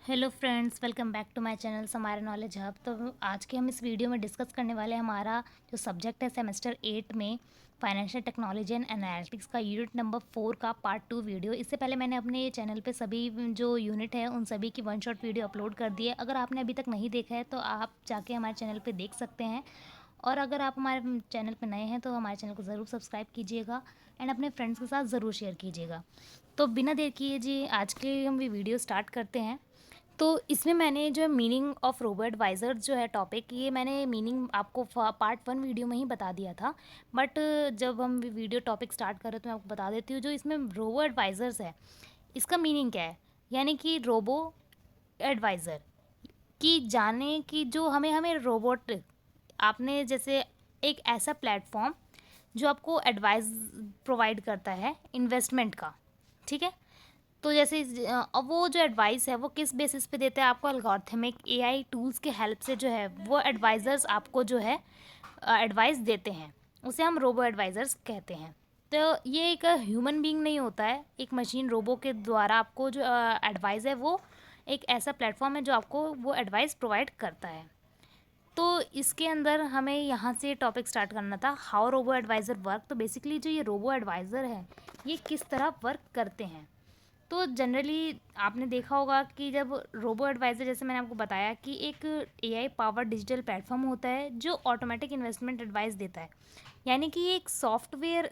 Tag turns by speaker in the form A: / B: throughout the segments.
A: Hello friends, welcome back to my channel Samara knowledge hub. तो आज के हम इस वीडियो में डिस्कस करने वाले हैं हमारा जो सब्जेक्ट है सेमेस्टर 8 में फाइनेंशियल टेक्नोलॉजी एंड एनालिटिक्स का यूनिट नंबर 4 का पार्ट 2 वीडियो। इससे पहले मैंने अपने चैनल पे सभी जो यूनिट है उन सभी की वन शॉट वीडियो अपलोड कर दी है। अगर आपने अभी तक नहीं देखा है तो आप जाके हमारे चैनल पर देख सकते हैं। और अगर आप हमारे चैनल पर नए हैं तो हमारे चैनल को ज़रूर सब्सक्राइब कीजिएगा एंड अपने फ्रेंड्स के साथ ज़रूर शेयर कीजिएगा। तो बिना देर किए जी आज के हम वीडियो स्टार्ट करते हैं। तो इसमें मैंने जो है मीनिंग ऑफ रोबो एडवाइज़र जो है टॉपिक, ये मैंने मीनिंग आपको पार्ट 1 वीडियो में ही बता दिया था। बट जब हम वीडियो टॉपिक स्टार्ट कर रहे तो मैं आपको बता देती हूँ जो इसमें रोबो एडवाइज़र्स है इसका मीनिंग क्या है। यानी कि रोबो एडवाइज़र कि जाने कि जो हमें हमें रोबोट आपने जैसे एक ऐसा प्लेटफॉर्म जो आपको एडवाइस प्रोवाइड करता है इन्वेस्टमेंट का। ठीक है। तो जैसे अब वो जो एडवाइस है वो किस बेसिस पे देते हैं आपको, एल्गोरिथमिक एआई टूल्स के हेल्प से जो है वो एडवाइज़र्स आपको जो है एडवाइस देते हैं। उसे हम रोबो एडवाइज़र्स कहते हैं। तो ये एक ह्यूमन बीइंग नहीं होता है, एक मशीन रोबो के द्वारा आपको जो एडवाइस है वो एक ऐसा प्लेटफॉर्म है जो आपको वो एडवाइस प्रोवाइड करता है। तो इसके अंदर हमें यहाँ से टॉपिक स्टार्ट करना था, हाउ रोबो एडवाइज़र वर्क। तो बेसिकली जो ये रोबो एडवाइज़र है ये किस तरह वर्क करते हैं। तो जनरली आपने देखा होगा कि जब रोबो एडवाइज़र, जैसे मैंने आपको बताया कि एक एआई पावर डिजिटल प्लेटफॉर्म होता है जो ऑटोमेटिक इन्वेस्टमेंट एडवाइस देता है। यानी कि एक सॉफ्टवेयर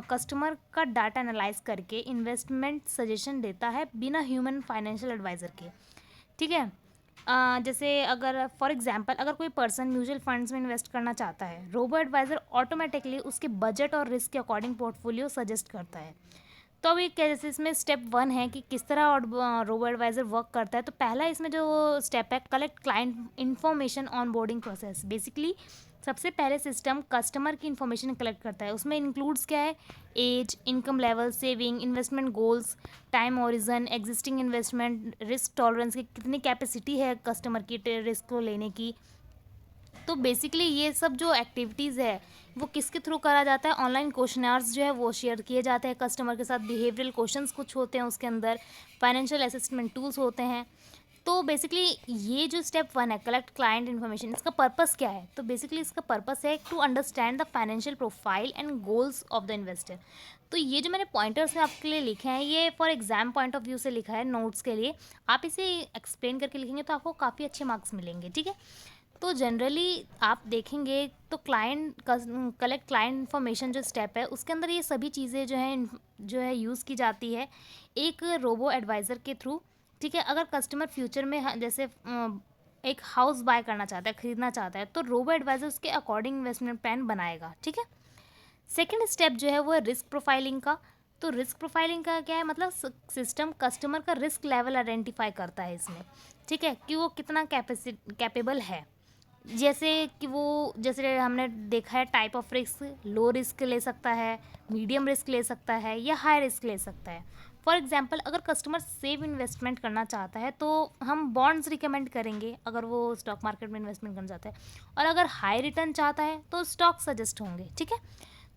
A: कस्टमर का डाटा एनालाइज करके इन्वेस्टमेंट सजेशन देता है बिना ह्यूमन फाइनेंशियल एडवाइज़र के। ठीक है। जैसे अगर फॉर एग्जांपल अगर कोई पर्सन म्यूचुअल फंड्स में इन्वेस्ट करना चाहता है, रोबो एडवाइज़र ऑटोमेटिकली उसके बजट और रिस्क के अकॉर्डिंग पोर्टफोलियो सजेस्ट करता है। तो अभी क्या, जैसे इसमें स्टेप 1 है कि किस तरह रोबो एडवाइज़र वर्क करता है। तो पहला इसमें जो स्टेप है, collect client information on boarding process. Basically सबसे पहले सिस्टम कस्टमर की इन्फॉर्मेशन कलेक्ट करता है। उसमें इंक्लूड्स क्या है, age, income level, saving, investment goals, time horizon, existing investment, risk tolerance की कितनी कैपेसिटी है कस्टमर की रिस्क को लेने की। तो बेसिकली ये सब जो एक्टिविटीज़ है वो किसके थ्रू करा जाता है, ऑनलाइन क्वेश्चनर्स जो है वो शेयर किए जाते हैं कस्टमर के साथ, बिहेवियरल क्वेश्चंस कुछ होते हैं उसके अंदर, फाइनेंशियल असेसमेंट टूल्स होते हैं। तो बेसिकली ये जो स्टेप 1 है, कलेक्ट क्लाइंट इन्फॉर्मेशन, इसका पर्पस क्या है। तो बेसिकली इसका पर्पस है to understand the financial profile and goals of the investor. तो ये जो मैंने पॉइंटर्स में आपके लिए लिखे हैं ये for exam point of view से लिखा है नोट्स के लिए। आप इसे एक्सप्लेन करके लिखेंगे तो आपको काफ़ी अच्छे मार्क्स मिलेंगे। ठीक है। तो जनरली आप देखेंगे तो क्लाइंट कलेक्ट क्लाइंट इन्फॉर्मेशन जो स्टेप है उसके अंदर ये सभी चीज़ें जो है यूज़ की जाती है एक रोबो एडवाइज़र के थ्रू। ठीक है। अगर कस्टमर फ्यूचर में जैसे एक हाउस बाय करना चाहता है, खरीदना चाहता है, तो रोबो एडवाइज़र उसके अकॉर्डिंग इन्वेस्टमेंट प्लान बनाएगा। ठीक है। सेकेंड स्टेप जो है वो है रिस्क प्रोफाइलिंग का। तो रिस्क प्रोफाइलिंग का क्या है, मतलब सिस्टम कस्टमर का रिस्क लेवल आइडेंटिफाई करता है इसमें। ठीक है, कि वो कितना कैपेबल है। जैसे कि वो, जैसे हमने देखा है type of risk, low risk ले सकता है, मीडियम रिस्क ले सकता है या हाई रिस्क ले सकता है। फॉर एग्जांपल अगर कस्टमर सेव इन्वेस्टमेंट करना चाहता है तो हम बॉन्ड्स रिकमेंड करेंगे अगर वो स्टॉक मार्केट में इन्वेस्टमेंट करना चाहता है, और अगर हाई रिटर्न चाहता है तो स्टॉक सजेस्ट होंगे। ठीक है।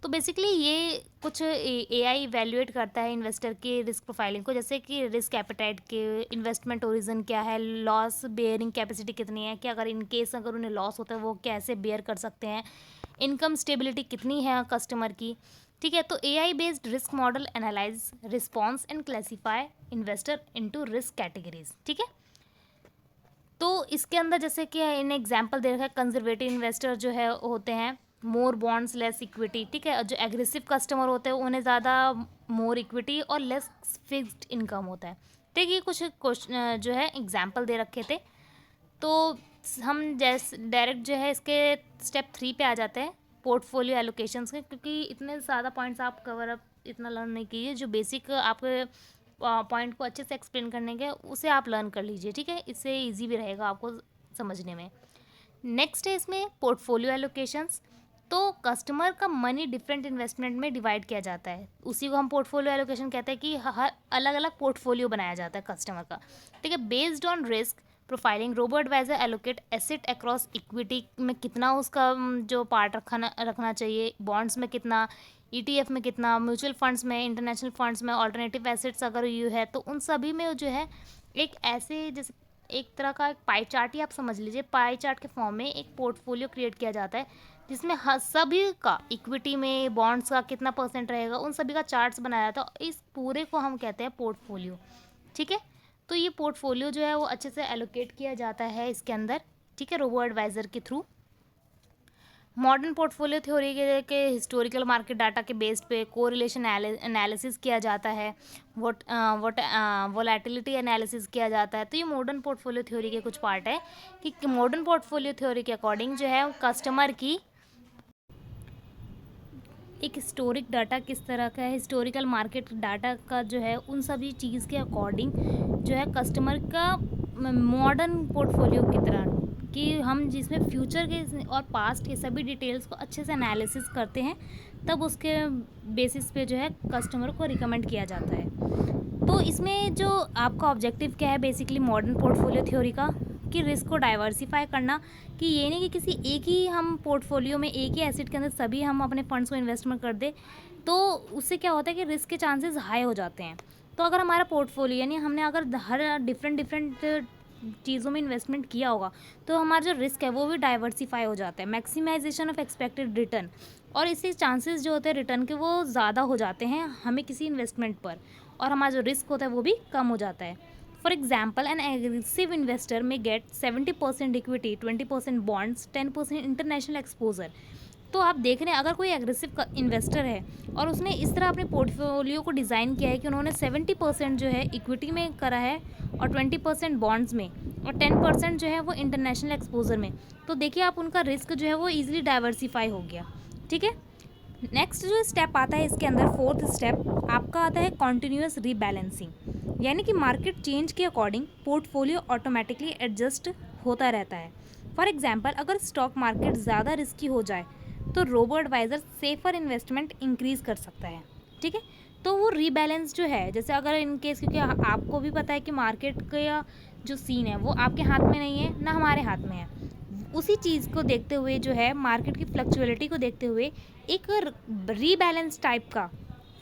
A: तो बेसिकली ये कुछ एआई इवैल्यूएट करता है इन्वेस्टर के रिस्क प्रोफाइलिंग को, जैसे कि रिस्क एपेटाइट के, इन्वेस्टमेंट ओरिजन क्या है, लॉस बेयरिंग कैपेसिटी कितनी है, कि अगर इन केस अगर उन्हें लॉस होता है वो कैसे बेयर कर सकते हैं, इनकम स्टेबिलिटी कितनी है कस्टमर की। ठीक है। तो AI based risk model analyse response and classify investor into risk categories. ठीक है। तो इसके अंदर जैसे कि इन एग्जाम्पल दे रखा है, कंजर्वेटिव इन्वेस्टर जो है होते हैं मोर बॉन्ड्स लेस इक्विटी। ठीक है। और जो एग्रेसिव कस्टमर होते हैं उन्हें ज़्यादा मोर इक्विटी और लेस फिक्स्ड इनकम होता है। ठीक है। ये कुछ क्वेश्चन जो है एग्जाम्पल दे रखे थे। तो हम जैसे डायरेक्ट जो है इसके स्टेप 3 पे आ जाते हैं, पोर्टफोलियो एलोकेशंस के, क्योंकि इतने ज़्यादा पॉइंट्स आप कवर अप इतना लर्न नहीं कीजिए। जो बेसिक आपके पॉइंट को अच्छे से एक्सप्लेन करने के उसे आप लर्न कर लीजिए। ठीक है। इससे इजी भी रहेगा आपको समझने में। नेक्स्ट है इसमें पोर्टफोलियो एलोकेशंस। तो कस्टमर का मनी डिफरेंट इन्वेस्टमेंट में डिवाइड किया जाता है, उसी को हम पोर्टफोलियो एलोकेशन कहते हैं कि हर अलग अलग पोर्टफोलियो बनाया जाता है कस्टमर का। ठीक है। Based on risk profiling robo advisor allocate asset across equity में कितना उसका जो पार्ट रखना चाहिए, बॉन्ड्स में कितना, ईटीएफ में कितना, म्यूचुअल फंड्स में, इंटरनेशनल फंड्स में, ऑल्टरनेटिव एसेट्स अगर यू है तो उन सभी में जो है एक ऐसे जैसे एक तरह का एक पाई चार्ट ही आप समझ लीजिए, पाई चार्ट के फॉर्म में एक पोर्टफोलियो क्रिएट किया जाता है जिसमें हर सभी का इक्विटी में बॉन्ड्स का कितना परसेंट रहेगा उन सभी का चार्ट्स बनाया जाता है। इस पूरे को हम कहते हैं पोर्टफोलियो। ठीक है, तो ये पोर्टफोलियो जो है वो अच्छे से एलोकेट किया जाता है इसके अंदर, ठीक है, रोबो एडवाइज़र के थ्रू। मॉडर्न पोर्टफोलियो थ्योरी के हिस्टोरिकल मार्केट डाटा के बेस्ड पे कोरिलेशन एनालिसिस किया जाता है, वोलेटिलिटी एनालिसिस किया जाता है। तो ये मॉडर्न पोर्टफोलियो थ्योरी के कुछ पार्ट है कि मॉडर्न पोर्टफोलियो थ्योरी के अकॉर्डिंग जो है कस्टमर की एक हिस्टोरिक डाटा किस तरह का है, हिस्टोरिकल मार्केट डाटा का जो है उन सभी चीज़ के अकॉर्डिंग जो है कस्टमर का मॉडर्न पोर्टफोलियो की तरह कि हम जिसमें फ्यूचर के और पास्ट के सभी डिटेल्स को अच्छे से एनालिसिस करते हैं, तब उसके बेसिस पे जो है कस्टमर को रिकमेंड किया जाता है। तो इसमें जो आपका ऑब्जेक्टिव क्या है बेसिकली मॉडर्न पोर्टफोलियो थ्योरी का, कि रिस्क को डाइवर्सिफाई करना, कि ये नहीं कि किसी एक ही हम पोर्टफोलियो में एक ही एसेट के अंदर सभी हम अपने फंड्स को इन्वेस्टमेंट कर दे, तो उससे क्या होता है कि रिस्क के चांसेस हाई हो जाते हैं। तो अगर हमारा पोर्टफोलियो यानी हमने अगर हर डिफरेंट चीज़ों में इन्वेस्टमेंट किया होगा तो हमारा जो रिस्क है वो भी डाइवर्सिफाई हो जाता है, मैक्सिमाइजेशन ऑफ एक्सपेक्टेड रिटर्न, और इससे चांसेस जो होते हैं रिटर्न के वो ज़्यादा हो जाते हैं हमें किसी इन्वेस्टमेंट पर, और हमारा जो रिस्क होता है वो भी कम हो जाता है। For example an aggressive investor may get 70% equity, 20% bonds, 10% international exposure. तो आप देख रहे हैं अगर कोई एग्रेसिव इन्वेस्टर है और उसने इस तरह अपने पोर्टफोलियो को डिज़ाइन किया है कि उन्होंने 70% जो है इक्विटी में करा है और 20% बॉन्ड्स में और 10% जो है वो इंटरनेशनल एक्सपोजर में, तो देखिए आप उनका रिस्क जो है वो ईजिली डाइवर्सिफाई हो गया। ठीक है, नेक्स्ट जो स्टेप आता है इसके अंदर, फोर्थ स्टेप आपका आता है कॉन्टिन्यूस रीबैलेंसिंग, यानी कि मार्केट चेंज के अकॉर्डिंग पोर्टफोलियो ऑटोमेटिकली एडजस्ट होता रहता है। फॉर एग्जांपल अगर स्टॉक मार्केट ज़्यादा रिस्की हो जाए तो robo advisor safer investment increase कर सकता है। ठीक है, तो वो रीबैलेंस जो है, जैसे अगर इन केस, क्योंकि आपको भी पता है कि मार्केट का जो सीन है वो आपके हाथ में नहीं है ना हमारे हाथ में है, उसी चीज़ को देखते हुए जो है मार्केट की फ्लक्चुअलिटी को देखते हुए एक रीबैलेंस टाइप का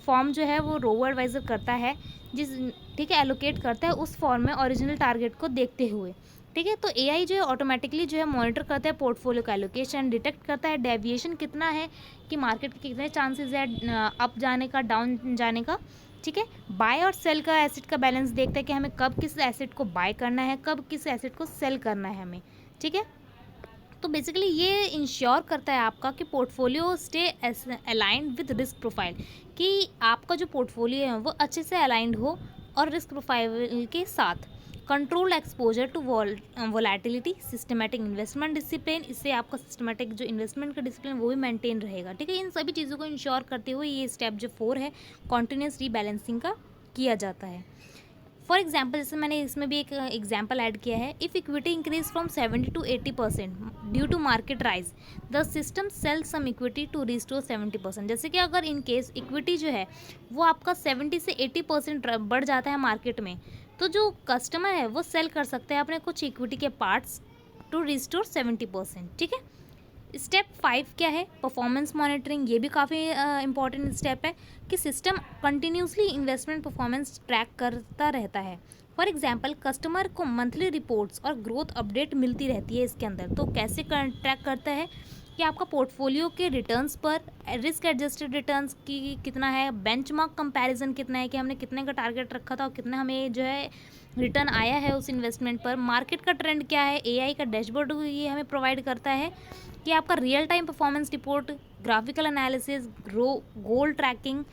A: फॉर्म जो है वो रोबो एडवाइज़र करता है, जिस ठीक है एलोकेट करता है उस फॉर्म में ओरिजिनल टारगेट को देखते हुए। ठीक है, तो एआई जो है ऑटोमेटिकली जो है मॉनिटर करता है पोर्टफोलियो का एलोकेशन, डिटेक्ट करता है डेविएशन कितना है कि मार्केट के कितने चांसेस है अप जाने का, डाउन जाने का। ठीक है, बाय और सेल का एसेट का बैलेंस देखता है कि हमें कब किस एसेट को बाय करना है, कब किस एसेट को सेल करना है हमें। ठीक है, तो बेसिकली ये इंश्योर करता है आपका कि portfolio stay aligned with risk profile, कि आपका जो पोर्टफोलियो है वो अच्छे से अलाइंड हो और रिस्क प्रोफाइल के साथ। Control exposure to volatility, systematic investment discipline, इससे आपका सिस्टमेटिक जो इन्वेस्टमेंट का डिसिप्लिन वो भी मेंटेन रहेगा। ठीक है, इन सभी चीज़ों को इंश्योर करते हुए ये स्टेप जो 4 है कॉन्टिन्यूस रीबैलेंसिंग का किया जाता है। फॉर एग्जाम्पल जैसे मैंने इसमें भी एक एग्जाम्पल ऐड किया है, if equity increase from 70 to 80% due to market rise, the system sell some equity to restore 70%। जैसे कि अगर इन केस इक्विटी जो है वो आपका 70 से 80% बढ़ जाता है मार्केट में, तो जो कस्टमर है वो सेल कर सकते हैं अपने कुछ इक्विटी के पार्ट्स टू रिस्टोर 70%। ठीक है, स्टेप 5 क्या है, परफॉर्मेंस मॉनिटरिंग। ये भी काफ़ी इंपॉर्टेंट स्टेप है कि system continuously investment performance track करता रहता है। फॉर एग्जांपल कस्टमर को मंथली रिपोर्ट्स और ग्रोथ अपडेट मिलती रहती है इसके अंदर। तो कैसे ट्रैक करता है कि आपका पोर्टफोलियो के रिटर्न्स पर रिस्क एडजस्टेड रिटर्न्स की कितना है, बेंचमार्क कंपैरिजन कितना है कि हमने कितने का टारगेट रखा था और कितना हमें जो है रिटर्न आया है उस इन्वेस्टमेंट पर, मार्केट का ट्रेंड क्या है, एआई का डैशबोर्ड ये हमें प्रोवाइड करता है कि आपका real time performance report, graphical analysis, goal tracking.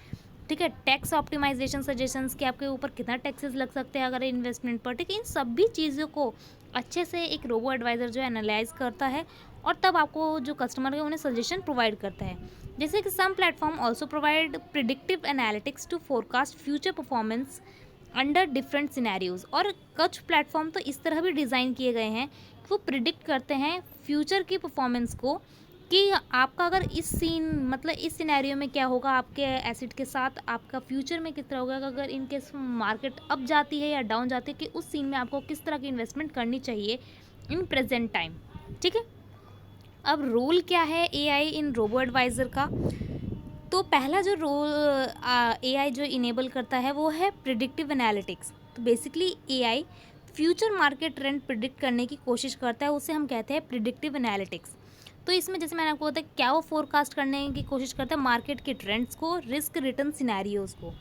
A: ठीक है, टैक्स ऑप्टिमाइजेशन सजेशंस कि आपके ऊपर कितना टैक्सेस लग सकते हैं अगर इन्वेस्टमेंट पर। ठीक है, इन सभी चीज़ों को अच्छे से एक रोबो एडवाइज़र जो है एनालाइज करता है और तब आपको जो कस्टमर है उन्हें सजेशन प्रोवाइड करता है। जैसे कि some platform also provide predictive analytics to forecast future performance under different scenarios. और कुछ प्लेटफॉर्म तो इस तरह भी डिज़ाइन किए गए हैं कि वो प्रिडिक्ट करते हैं फ्यूचर की परफॉर्मेंस को, कि आपका अगर इस सीन मतलब इस सिनेरियो में क्या होगा आपके एसेट के साथ, आपका फ्यूचर में किस तरह होगा, अगर इन केस मार्केट अप जाती है या डाउन जाती है, कि उस सीन में आपको किस तरह की इन्वेस्टमेंट करनी चाहिए इन प्रेजेंट टाइम। ठीक है, अब रोल क्या है एआई इन रोबो एडवाइज़र का। तो पहला जो रोल एआई जो इनेबल करता है वो है प्रिडिक्टिव एनालिटिक्स। तो basically AI future market trend predict करने की कोशिश करता है, उसे हम कहते हैं प्रिडिक्टिव एनालिटिक्स। तो इसमें जैसे मैंने आपको बताया क्या वो फोरकास्ट करने की कोशिश करता है मार्केट के ट्रेंड्स को, रिस्क रिटर्न सिनेरियोज को।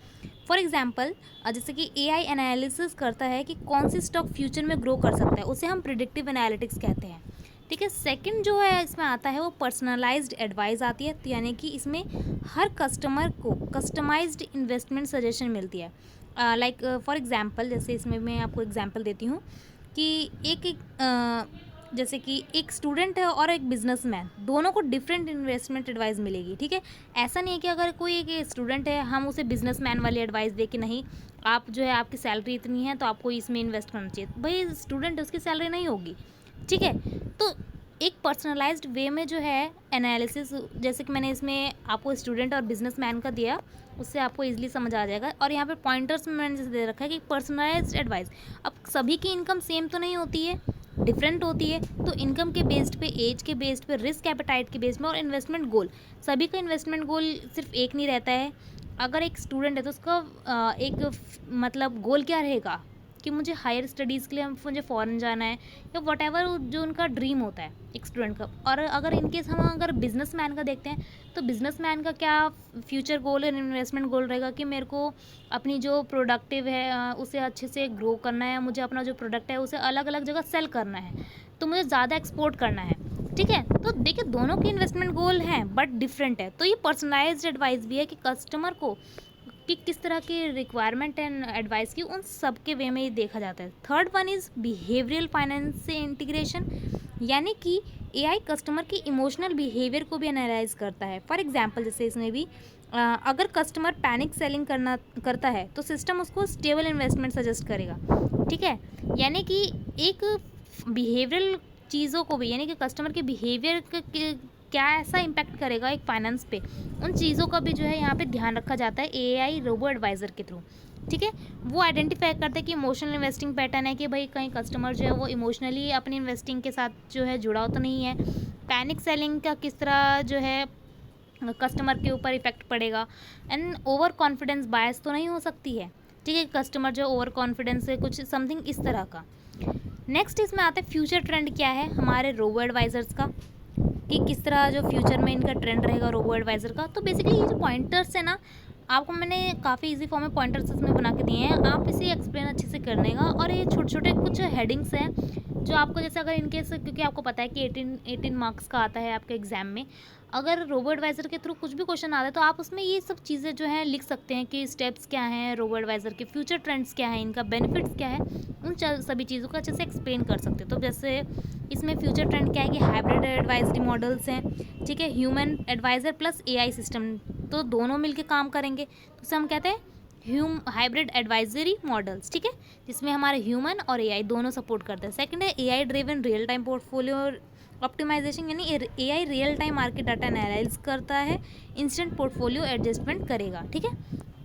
A: फॉर एग्जांपल जैसे कि एआई एनालिसिस करता है कि कौन सी स्टॉक फ्यूचर में ग्रो कर सकता है, उसे हम प्रिडिक्टिव एनालिटिक्स कहते हैं। ठीक है, सेकंड जो है इसमें आता है वो पर्सनलाइज्ड एडवाइस आती है, तो यानी कि इसमें हर कस्टमर को कस्टमाइज्ड इन्वेस्टमेंट सजेशन मिलती है। लाइक फॉर एग्जांपल जैसे इसमें मैं आपको एग्जांपल देती हूँ कि जैसे कि एक स्टूडेंट है और एक बिजनेसमैन, दोनों को डिफरेंट इन्वेस्टमेंट एडवाइस मिलेगी। ठीक है, ऐसा नहीं है कि अगर कोई एक स्टूडेंट है हम उसे बिजनेसमैन वाली एडवाइस दे कि नहीं आप जो है आपकी सैलरी इतनी है तो आपको इसमें इन्वेस्ट करना चाहिए, भाई स्टूडेंट है उसकी सैलरी नहीं होगी। ठीक है, तो एक पर्सनलाइज्ड वे में जो है एनालिसिस, जैसे कि मैंने इसमें आपको स्टूडेंट और बिजनेसमैन का दिया, उससे आपको इजीली समझ आ जाएगा। और यहाँ पे पॉइंटर्स में मैंने जैसे दे रखा है कि पर्सनलाइज्ड एडवाइस, अब सभी की इनकम सेम तो नहीं होती है, डिफरेंट होती है, तो इनकम के बेस्ड पे, एज के बेस्ड पे, रिस्क एपेटाइट के बेस्ड में और इन्वेस्टमेंट गोल, सभी का इन्वेस्टमेंट गोल सिर्फ एक नहीं रहता है। अगर एक स्टूडेंट है तो उसका एक मतलब गोल क्या रहेगा कि मुझे हायर स्टडीज़ के लिए मुझे फ़ॉरेन जाना है या वट एवर जो उनका ड्रीम होता है एक स्टूडेंट का। और अगर इनकेस हम अगर बिजनेसमैन का देखते हैं तो बिजनेसमैन का क्या फ्यूचर गोल और इन्वेस्टमेंट गोल रहेगा कि मेरे को अपनी जो प्रोडक्टिव है उसे अच्छे से ग्रो करना है, मुझे अपना जो प्रोडक्ट है उसे अलग अलग जगह सेल करना है, तो मुझे ज़्यादा एक्सपोर्ट करना है। ठीक है, तो देखिए दोनों के इन्वेस्टमेंट गोल हैं बट डिफरेंट है, तो ये पर्सनलाइज्ड एडवाइस भी है कि कस्टमर को कि किस तरह की रिक्वायरमेंट एंड एडवाइस की, उन सब के वे में ये देखा जाता है। Third one is behavioural finance से इंटीग्रेशन, यानी कि एआई कस्टमर की इमोशनल बिहेवियर को भी एनालाइज करता है। फॉर एग्जांपल जैसे इसमें भी अगर कस्टमर पैनिक सेलिंग करता है तो सिस्टम उसको स्टेबल इन्वेस्टमेंट सजेस्ट करेगा। ठीक है, यानी कि एक बिहेवियरल चीज़ों को भी, यानी कि कस्टमर के बिहेवियर क्या ऐसा इम्पैक्ट करेगा एक फाइनेंस पे, उन चीज़ों का भी जो है यहाँ पे ध्यान रखा जाता है एआई रोबो एडवाइज़र के थ्रू। ठीक है, वो आइडेंटिफाई करते हैं कि इमोशनल इन्वेस्टिंग पैटर्न है कि भाई कहीं कस्टमर जो है वो इमोशनली अपनी इन्वेस्टिंग के साथ जो है जुड़ाव तो नहीं है, पैनिक सेलिंग का किस तरह जो है कस्टमर के ऊपर इफेक्ट पड़ेगा, एंड ओवर कॉन्फिडेंस बायस तो नहीं हो सकती है। ठीक है, कस्टमर जो ओवर कॉन्फिडेंस है कुछ समथिंग इस तरह का। नेक्स्ट इसमें आता है फ्यूचर ट्रेंड क्या है हमारे रोबो एडवाइज़र्स का, कि किस तरह जो फ्यूचर में इनका ट्रेंड रहेगा रोबो एडवाइज़र का। तो बेसिकली ये जो पॉइंटर्स है ना, आपको मैंने काफ़ी इजी फॉर्म में पॉइंटर्स इसमें बना के दिए हैं, आप इसे एक्सप्लेन अच्छे से करने का। और ये छोटे छोटे कुछ हेडिंग्स हैं जो आपको, जैसे अगर इनकेस, क्योंकि आपको पता है कि 18 मार्क्स का आता है आपके एग्जाम में, अगर रोबो एडवाइज़र के थ्रू कुछ भी क्वेश्चन आता है तो आप उसमें ये सब चीज़ें जो है लिख सकते हैं कि स्टेप्स क्या हैं रोबो एडवाइज़र के, फ्यूचर ट्रेंड्स क्या है, इनका बेनिफिट्स क्या है, उन सभी चीज़ों को अच्छे से एक्सप्लेन कर सकते हैं। तो जैसे इसमें फ्यूचर ट्रेंड क्या है कि हाइब्रिड एडवाइजरी मॉडल्स हैं। ठीक है, human advisor plus AI system, तो दोनों मिलके काम करेंगे, तो उसे हम कहते हैं हाइब्रिड एडवाइजरी मॉडल्स। ठीक है, जिसमें हमारे ह्यूमन और एआई दोनों सपोर्ट करते हैं। सेकंड है AI driven real time portfolio optimisation, यानी AI real time market data analyse करता है, इंस्टेंट पोर्टफोलियो एडजस्टमेंट करेगा। ठीक है,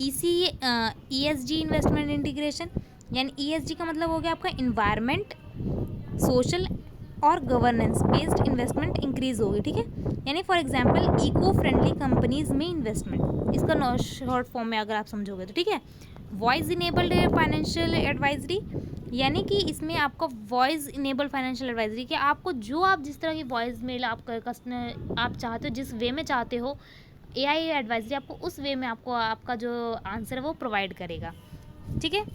A: ईएसजी इन्वेस्टमेंट इंटीग्रेशन, यानी ईएसजी का मतलब हो गया आपका इन्वायरमेंट, सोशल और गवर्नेंस बेस्ड इन्वेस्टमेंट इंक्रीज होगी। ठीक है, यानी for example eco friendly companies में इन्वेस्टमेंट, इसका शॉर्ट फॉर्म में अगर आप समझोगे तो। ठीक है, वॉइस इनेबल्ड फाइनेंशियल एडवाइजरी, यानी कि इसमें आपका वॉइस इनेबल फाइनेंशियल एडवाइजरी कि आपको जो आप जिस तरह की वॉइस मेल आप कस्टमर आप चाहते हो, जिस वे में चाहते हो, एआई एडवाइजरी आपको उस वे में आपको आपका जो आंसर है वो प्रोवाइड करेगा। ठीक है,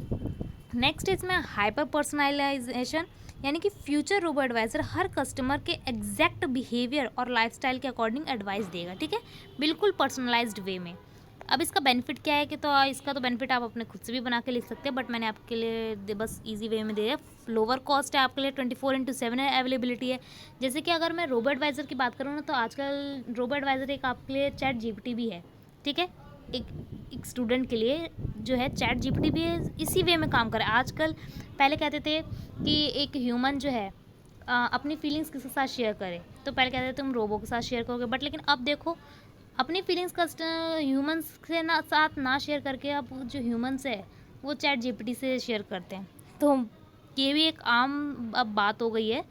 A: नेक्स्ट इसमें हाइपर पर्सनलाइजेशन, यानी कि फ्यूचर रोबो एडवाइज़र हर कस्टमर के एग्जैक्ट बिहेवियर और लाइफस्टाइल के अकॉर्डिंग एडवाइस देगा। ठीक है, बिल्कुल पर्सनलाइज्ड वे में। अब इसका बेनिफिट क्या है कि, तो इसका तो बेनिफिट आप अपने खुद से भी बना के लिख सकते हैं, बट मैंने आपके लिए बस इजी वे में दे दिया। लोअर कॉस्ट है आपके लिए, 24/7 अवेलेबिलिटी है। जैसे कि अगर मैं रोबो एडवाइज़र की बात करूँ ना, तो आजकल रोबो एडवाइज़र एक आपके लिए चैट जीपीटी भी है। ठीक है, एक स्टूडेंट के लिए जो है चैट जीपीटी भी इसी वे में काम कर रहा है आजकल। पहले कहते थे कि एक ह्यूमन जो है अपनी फीलिंग्स किसके साथ शेयर करे, तो पहले कहते थे तुम रोबो के साथ शेयर करोगे, बट लेकिन अब देखो अपनी फीलिंग्स ह्यूमंस से साथ ना शेयर करके अब जो ह्यूमंस है वो चैट जीपीटी से शेयर करते हैं। तो ये भी एक आम अब बात हो गई है।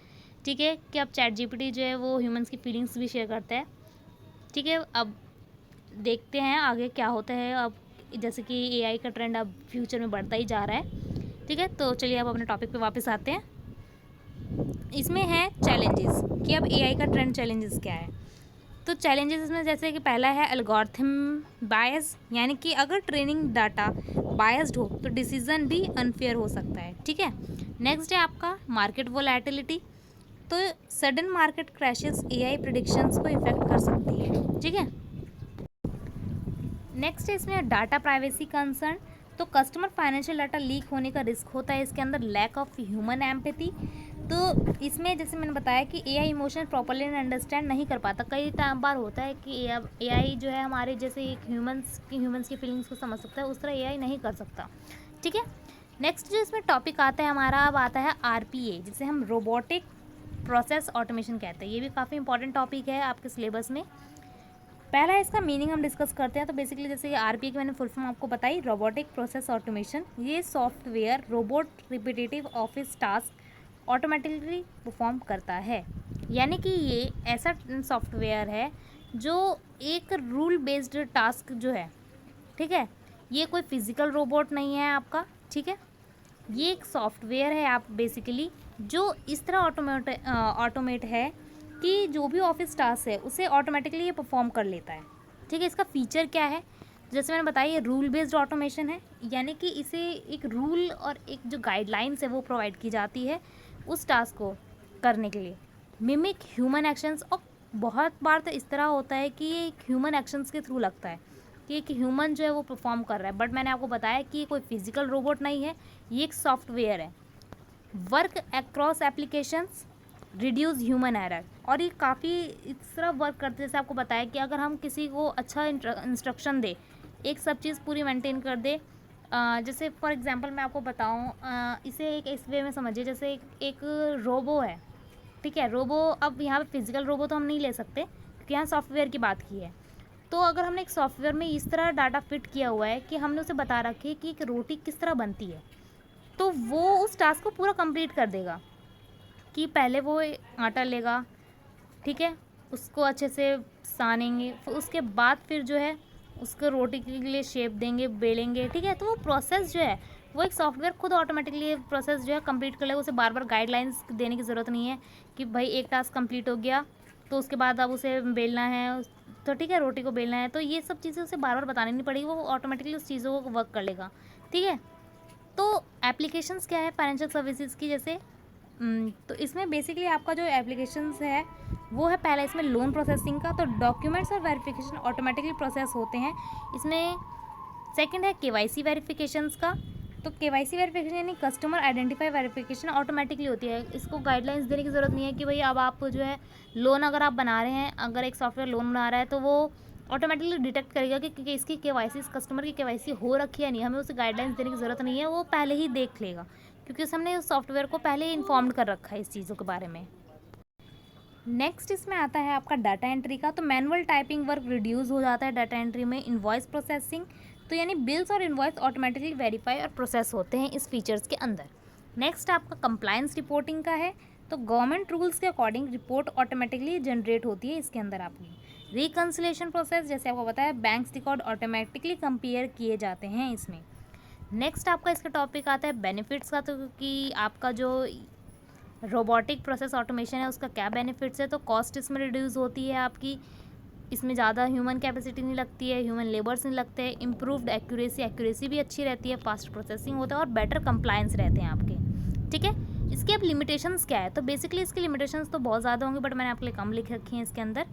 A: ठीक है, कि अब चैट जीपीटी जो है वो ह्यूमंस की फीलिंग्स भी शेयर करता है। ठीक है, अब देखते हैं आगे क्या होता है। अब जैसे कि एआई का ट्रेंड अब फ्यूचर में बढ़ता ही जा रहा है, ठीक है, तो चलिए अब अपने टॉपिक पे वापस आते हैं। इसमें है चैलेंजेस कि अब एआई का ट्रेंड चैलेंजेस क्या है। तो चैलेंजेस इसमें जैसे कि पहला है एल्गोरिथम बायस, यानी कि अगर ट्रेनिंग डाटा बायस्ड हो तो डिसीजन भी अनफेयर हो सकता है। ठीक है, नेक्स्ट है आपका मार्केट वोलेटिलिटी। तो sudden market crashes AI predictions को इफेक्ट कर सकती है। ठीक है, नेक्स्ट है इसमें डाटा प्राइवेसी कंसर्न। तो कस्टमर फाइनेंशियल डाटा लीक होने का रिस्क होता है इसके अंदर। लैक ऑफ ह्यूमन एम्पैथी, तो इसमें जैसे मैंने बताया कि एआई इमोशन प्रॉपर्ली अंडरस्टैंड नहीं कर पाता। कई बार होता है कि एआई जो है हमारे जैसे एक ह्यूमंस की फीलिंग्स को समझ सकता है, उस तरह एआई नहीं कर सकता। ठीक है, नेक्स्ट जो इसमें टॉपिक आता है हमारा, अब आता है आरपीए, जिसे हम रोबोटिक प्रोसेस ऑटोमेशन कहते हैं। ये भी काफ़ी इंपॉर्टेंट टॉपिक है आपके सिलेबस में। पहला इसका मीनिंग हम डिस्कस करते हैं। तो बेसिकली जैसे आरपीए की मैंने फुल फॉर्म आपको बताई, रोबोटिक प्रोसेस ऑटोमेशन। ये software robot repetitive office task automatically perform करता है, यानी कि ये ऐसा सॉफ्टवेयर है जो एक रूल बेस्ड टास्क जो है, ठीक है, ये कोई फिजिकल रोबोट नहीं है आपका। ठीक है, ये एक सॉफ्टवेयर है आप बेसिकली जो इस तरह ऑटोमेट है कि जो भी ऑफिस टास्क है उसे ऑटोमेटिकली ये परफॉर्म कर लेता है। ठीक है, इसका फीचर क्या है, जैसे मैंने बताया ये रूल बेस्ड ऑटोमेशन है, यानी कि इसे एक रूल और एक जो गाइडलाइंस है वो प्रोवाइड की जाती है उस टास्क को करने के लिए। मिमिक ह्यूमन एक्शंस, और बहुत बार तो इस तरह होता है कि ये ह्यूमन एक्शंस के थ्रू लगता है कि एक ह्यूमन जो है वो परफॉर्म कर रहा है, बट मैंने आपको बताया कि ये कोई फिजिकल रोबोट नहीं है, ये एक सॉफ्टवेयर है। Work across applications, reduce human error, और ये काफ़ी इस तरह वर्क करते हैं। जैसे आपको बताया कि अगर हम किसी को अच्छा इंस्ट्रक्शन दे, एक सब चीज़ पूरी मेंटेन कर दे, जैसे फॉर एग्जांपल मैं आपको बताऊं, इसे एक इस वे में समझिए, जैसे एक रोबो है। ठीक है, रोबो, अब यहाँ पे फिजिकल रोबो तो हम नहीं ले सकते क्योंकि यहाँ सॉफ्टवेयर की बात की है। तो अगर हमने एक सॉफ्टवेयर में इस तरह डाटा फिट किया हुआ है कि हमने उसे बता रखी है कि एक रोटी किस तरह बनती है, तो वो उस टास्क को पूरा कंप्लीट कर देगा। कि पहले वो आटा लेगा, ठीक है, उसको अच्छे से सानेंगे, फिर उसके बाद फिर जो है उसको रोटी के लिए शेप देंगे, बेलेंगे। ठीक है, तो वो प्रोसेस जो है वो एक सॉफ्टवेयर खुद ऑटोमेटिकली प्रोसेस जो है कंप्लीट कर लेगा। उसे बार बार गाइडलाइंस देने की ज़रूरत नहीं है कि भाई एक टास्क कंप्लीट हो गया तो उसके बाद अब उसे बेलना है, तो ठीक है, रोटी को बेलना है, तो ये सब चीज़ें उसे बार बार बतानी नहीं पड़ेगी, वो ऑटोमेटिकली उस चीज़ों को वर्क कर लेगा। ठीक है, तो एप्लीकेशंस क्या है फाइनेंशियल सर्विसेज की, जैसे तो इसमें बेसिकली आपका जो एप्लीकेशंस है वो है, पहला इसमें लोन प्रोसेसिंग का, तो डॉक्यूमेंट्स और वेरिफिकेशन ऑटोमेटिकली प्रोसेस होते हैं इसमें। सेकंड है केवाईसी वेरिफिकेशंस का, तो केवाईसी वेरिफिकेशन यानी कस्टमर आइडेंटिफाई वेरिफिकेशन ऑटोमेटिकली होती है। इसको गाइडलाइंस देने की ज़रूरत नहीं है कि भाई अब आप जो है लोन अगर आप बना रहे हैं, अगर एक सॉफ्टवेयर लोन बना रहा है तो वो ऑटोमेटिकली डिटेक्ट करेगा कि इसकी केवाईसी, इस कस्टमर की केवाईसी हो रखी है नहीं, हमें उसे गाइडलाइंस देने की ज़रूरत नहीं है, वो पहले ही देख लेगा क्योंकि उस हमने उस सॉफ्टवेयर को पहले ही इन्फॉर्म्ड कर रखा है इस चीज़ों के बारे में। नेक्स्ट इसमें आता है आपका डाटा एंट्री का, तो मैनुअल टाइपिंग वर्क रिड्यूस हो जाता है डाटा एंट्री में। इनवॉइस प्रोसेसिंग, तो यानी बिल्स और इनवॉइस ऑटोमेटिकली वेरीफाई और प्रोसेस होते हैं इस फीचर्स के अंदर। नेक्स्ट आपका कंप्लायंस रिपोर्टिंग का है, तो गवर्नमेंट रूल्स के अकॉर्डिंग रिपोर्ट ऑटोमेटिकली जनरेट होती है इसके अंदर आपकी। रिकन्सिलेशन प्रोसेस, जैसे आपको बताया, बैंक्स रिकॉर्ड ऑटोमेटिकली कंपेयर किए जाते हैं इसमें। नेक्स्ट आपका इसका टॉपिक आता है बेनिफिट्स का, तो कि आपका जो रोबोटिक प्रोसेस ऑटोमेशन है उसका क्या बेनिफिट्स है, तो कॉस्ट इसमें रिड्यूस होती है आपकी, इसमें ज़्यादा ह्यूमन कैपेसिटी नहीं लगती है, ह्यूमन लेबर्स नहीं लगते हैं, इम्प्रूव्ड एक्यूरेसी भी अच्छी रहती है, फास्ट प्रोसेसिंग होता है और बेटर कंप्लायंस रहते हैं आपके। ठीक है, इसके अब लिमिटेशंस क्या है, तो बेसिकली इसकी लिमिटेशंस तो बहुत ज़्यादा होंगी, बट मैंने आपके लिए कम लिख रखी हैं इसके अंदर।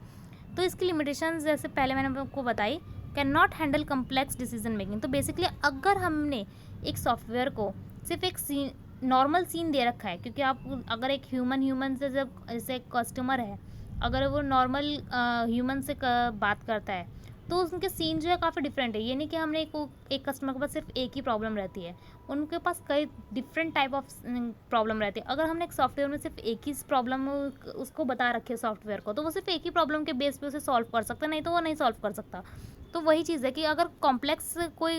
A: तो इसकी लिमिटेशंस जैसे पहले मैंने आपको बताई, can not handle complex decision making, तो बेसिकली अगर हमने एक सॉफ्टवेयर को सिर्फ एक नॉर्मल सीन दे रखा है, क्योंकि आप अगर एक ह्यूमन से जब जैसे कस्टमर है, अगर वो नॉर्मल ह्यूमन से बात करता है तो उनके सीन जो है काफ़ी डिफरेंट है। ये नहीं कि हमने एक कस्टमर के पास सिर्फ एक ही प्रॉब्लम रहती है, उनके पास कई डिफरेंट टाइप ऑफ प्रॉब्लम रहती है। अगर हमने एक सॉफ्टवेयर में सिर्फ एक ही प्रॉब्लम उसको बता रखी है सॉफ्टवेयर को, तो वो सिर्फ एक ही प्रॉब्लम के बेस पे उसे सॉल्व कर सकता है, नहीं तो वो नहीं सॉल्व कर सकता। तो वही चीज़ है कि अगर कॉम्प्लेक्स कोई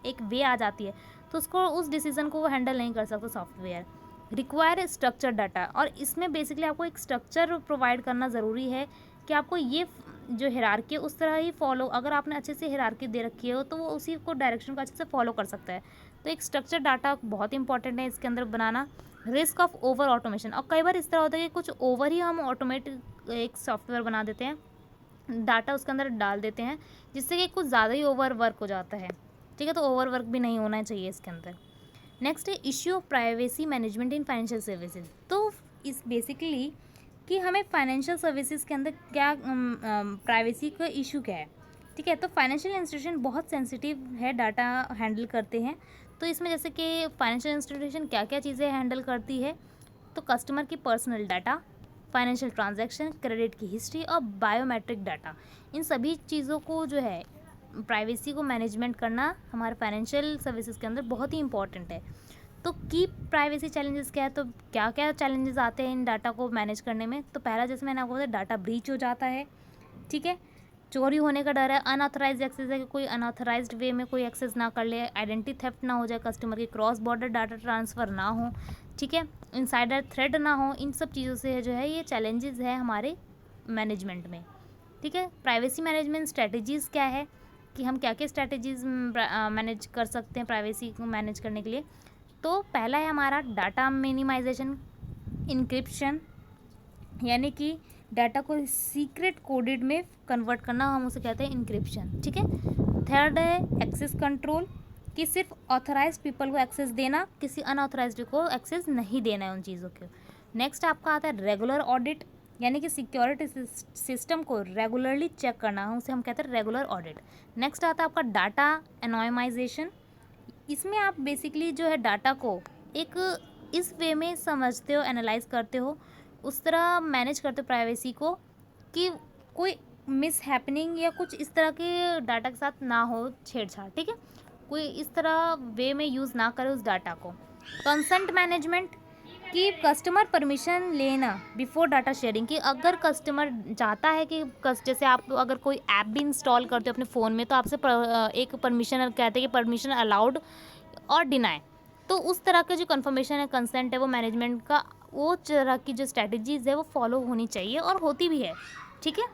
A: एक वे आ जाती है तो उसको उस डिसीजन को वो हैंडल नहीं कर सकता सॉफ्टवेयर। रिक्वायर स्ट्रक्चर डाटा, और इसमें बेसिकली आपको एक स्ट्रक्चर प्रोवाइड करना ज़रूरी है कि आपको ये जो हिरार्की उस तरह ही फॉलो, अगर आपने अच्छे से हिरार्की दे रखी है तो वो उसी को डायरेक्शन को अच्छे से फॉलो कर सकता है। तो एक स्ट्रक्चर डाटा बहुत इंपॉर्टेंट है इसके अंदर बनाना। रिस्क ऑफ ओवर ऑटोमेशन, और कई बार इस तरह होता है कि कुछ ओवर ही हम ऑटोमेटिक एक सॉफ्टवेयर बना देते हैं, डाटा उसके अंदर डाल देते हैं, जिससे कि कुछ ज़्यादा ही ओवर वर्क हो जाता है। ठीक है, तो ओवर वर्क भी नहीं होना चाहिए इसके अंदर। नेक्स्ट है issue of privacy management in financial services. तो इस बेसिकली कि हमें फाइनेंशियल सर्विसेज के अंदर क्या प्राइवेसी का इशू क्या है। ठीक है, तो फाइनेंशियल इंस्टीट्यूशन बहुत सेंसिटिव है, डाटा हैंडल करते हैं। तो इसमें जैसे कि फाइनेंशियल इंस्टीट्यूशन क्या क्या चीज़ें हैंडल करती है, तो कस्टमर की personal data, financial transaction, credit की हिस्ट्री और बायोमेट्रिक डाटा, इन सभी चीज़ों को जो है प्राइवेसी को मैनेजमेंट करना हमारे फाइनेंशियल सर्विसेज के अंदर बहुत ही इंपॉर्टेंट है। तो की प्राइवेसी चैलेंजेस क्या है, तो क्या क्या चैलेंजेस आते हैं इन डाटा को मैनेज करने में। तो पहला, जैसे मैंने आपको बताया, डाटा ब्रीच हो जाता है। ठीक है, चोरी होने का डर है, अनऑथराइज एक्सेस है कि कोई अनऑथराइज्ड वे में कोई एक्सेस ना कर ले, आइडेंटिटी थेफ्ट ना हो जाए कस्टमर की, क्रॉस बॉर्डर डाटा ट्रांसफ़र ना हो। ठीक है, इनसाइडर थ्रेड ना हो। इन सब चीज़ों से जो है ये चैलेंजेस है हमारे मैनेजमेंट में। ठीक है, प्राइवेसी मैनेजमेंट स्ट्रेटजीज़ क्या है कि हम क्या क्या स्ट्रेटजीज़ मैनेज कर सकते हैं प्राइवेसी को मैनेज करने के लिए। तो पहला है हमारा डाटा मिनिमाइजेशन, इंक्रिप्शन, यानी कि डाटा को सीक्रेट कोडेड में कन्वर्ट करना, हम उसे कहते हैं इंक्रिप्शन। ठीक है, थर्ड है एक्सेस कंट्रोल, कि सिर्फ ऑथराइज्ड पीपल को एक्सेस देना, किसी अनऑथराइज्ड को एक्सेस नहीं देना है उन चीज़ों को। नेक्स्ट आपका आता है रेगुलर ऑडिट, यानी कि सिक्योरिटी सिस्टम को रेगुलरली चेक करना, उसे हम कहते हैं रेगुलर ऑडिट। नेक्स्ट आता है आपका डाटा एनोनिमाइजेशन। इसमें आप बेसिकली जो है डाटा को एक इस वे में समझते हो, एनालाइज करते हो, उस तरह मैनेज करते हो प्राइवेसी को कि कोई मिस हैपनिंग या कुछ इस तरह के डाटा के साथ ना हो छेड़छाड़। ठीक है, कोई इस तरह वे में यूज़ ना करे उस डाटा को। कंसेंट मैनेजमेंट, कि कस्टमर परमिशन लेना बिफोर डाटा शेयरिंग, कि अगर कस्टमर चाहता है कि जैसे आप अगर कोई ऐप भी इंस्टॉल करते हो अपने फ़ोन में, तो आपसे एक परमिशन कहते हैं कि परमिशन अलाउड और डिनाई, तो उस तरह का जो कंफर्मेशन है, कंसेंट है, वो मैनेजमेंट का वो तरह की जो स्ट्रैटेजीज़ है वो फॉलो होनी चाहिए और होती भी है। ठीक है,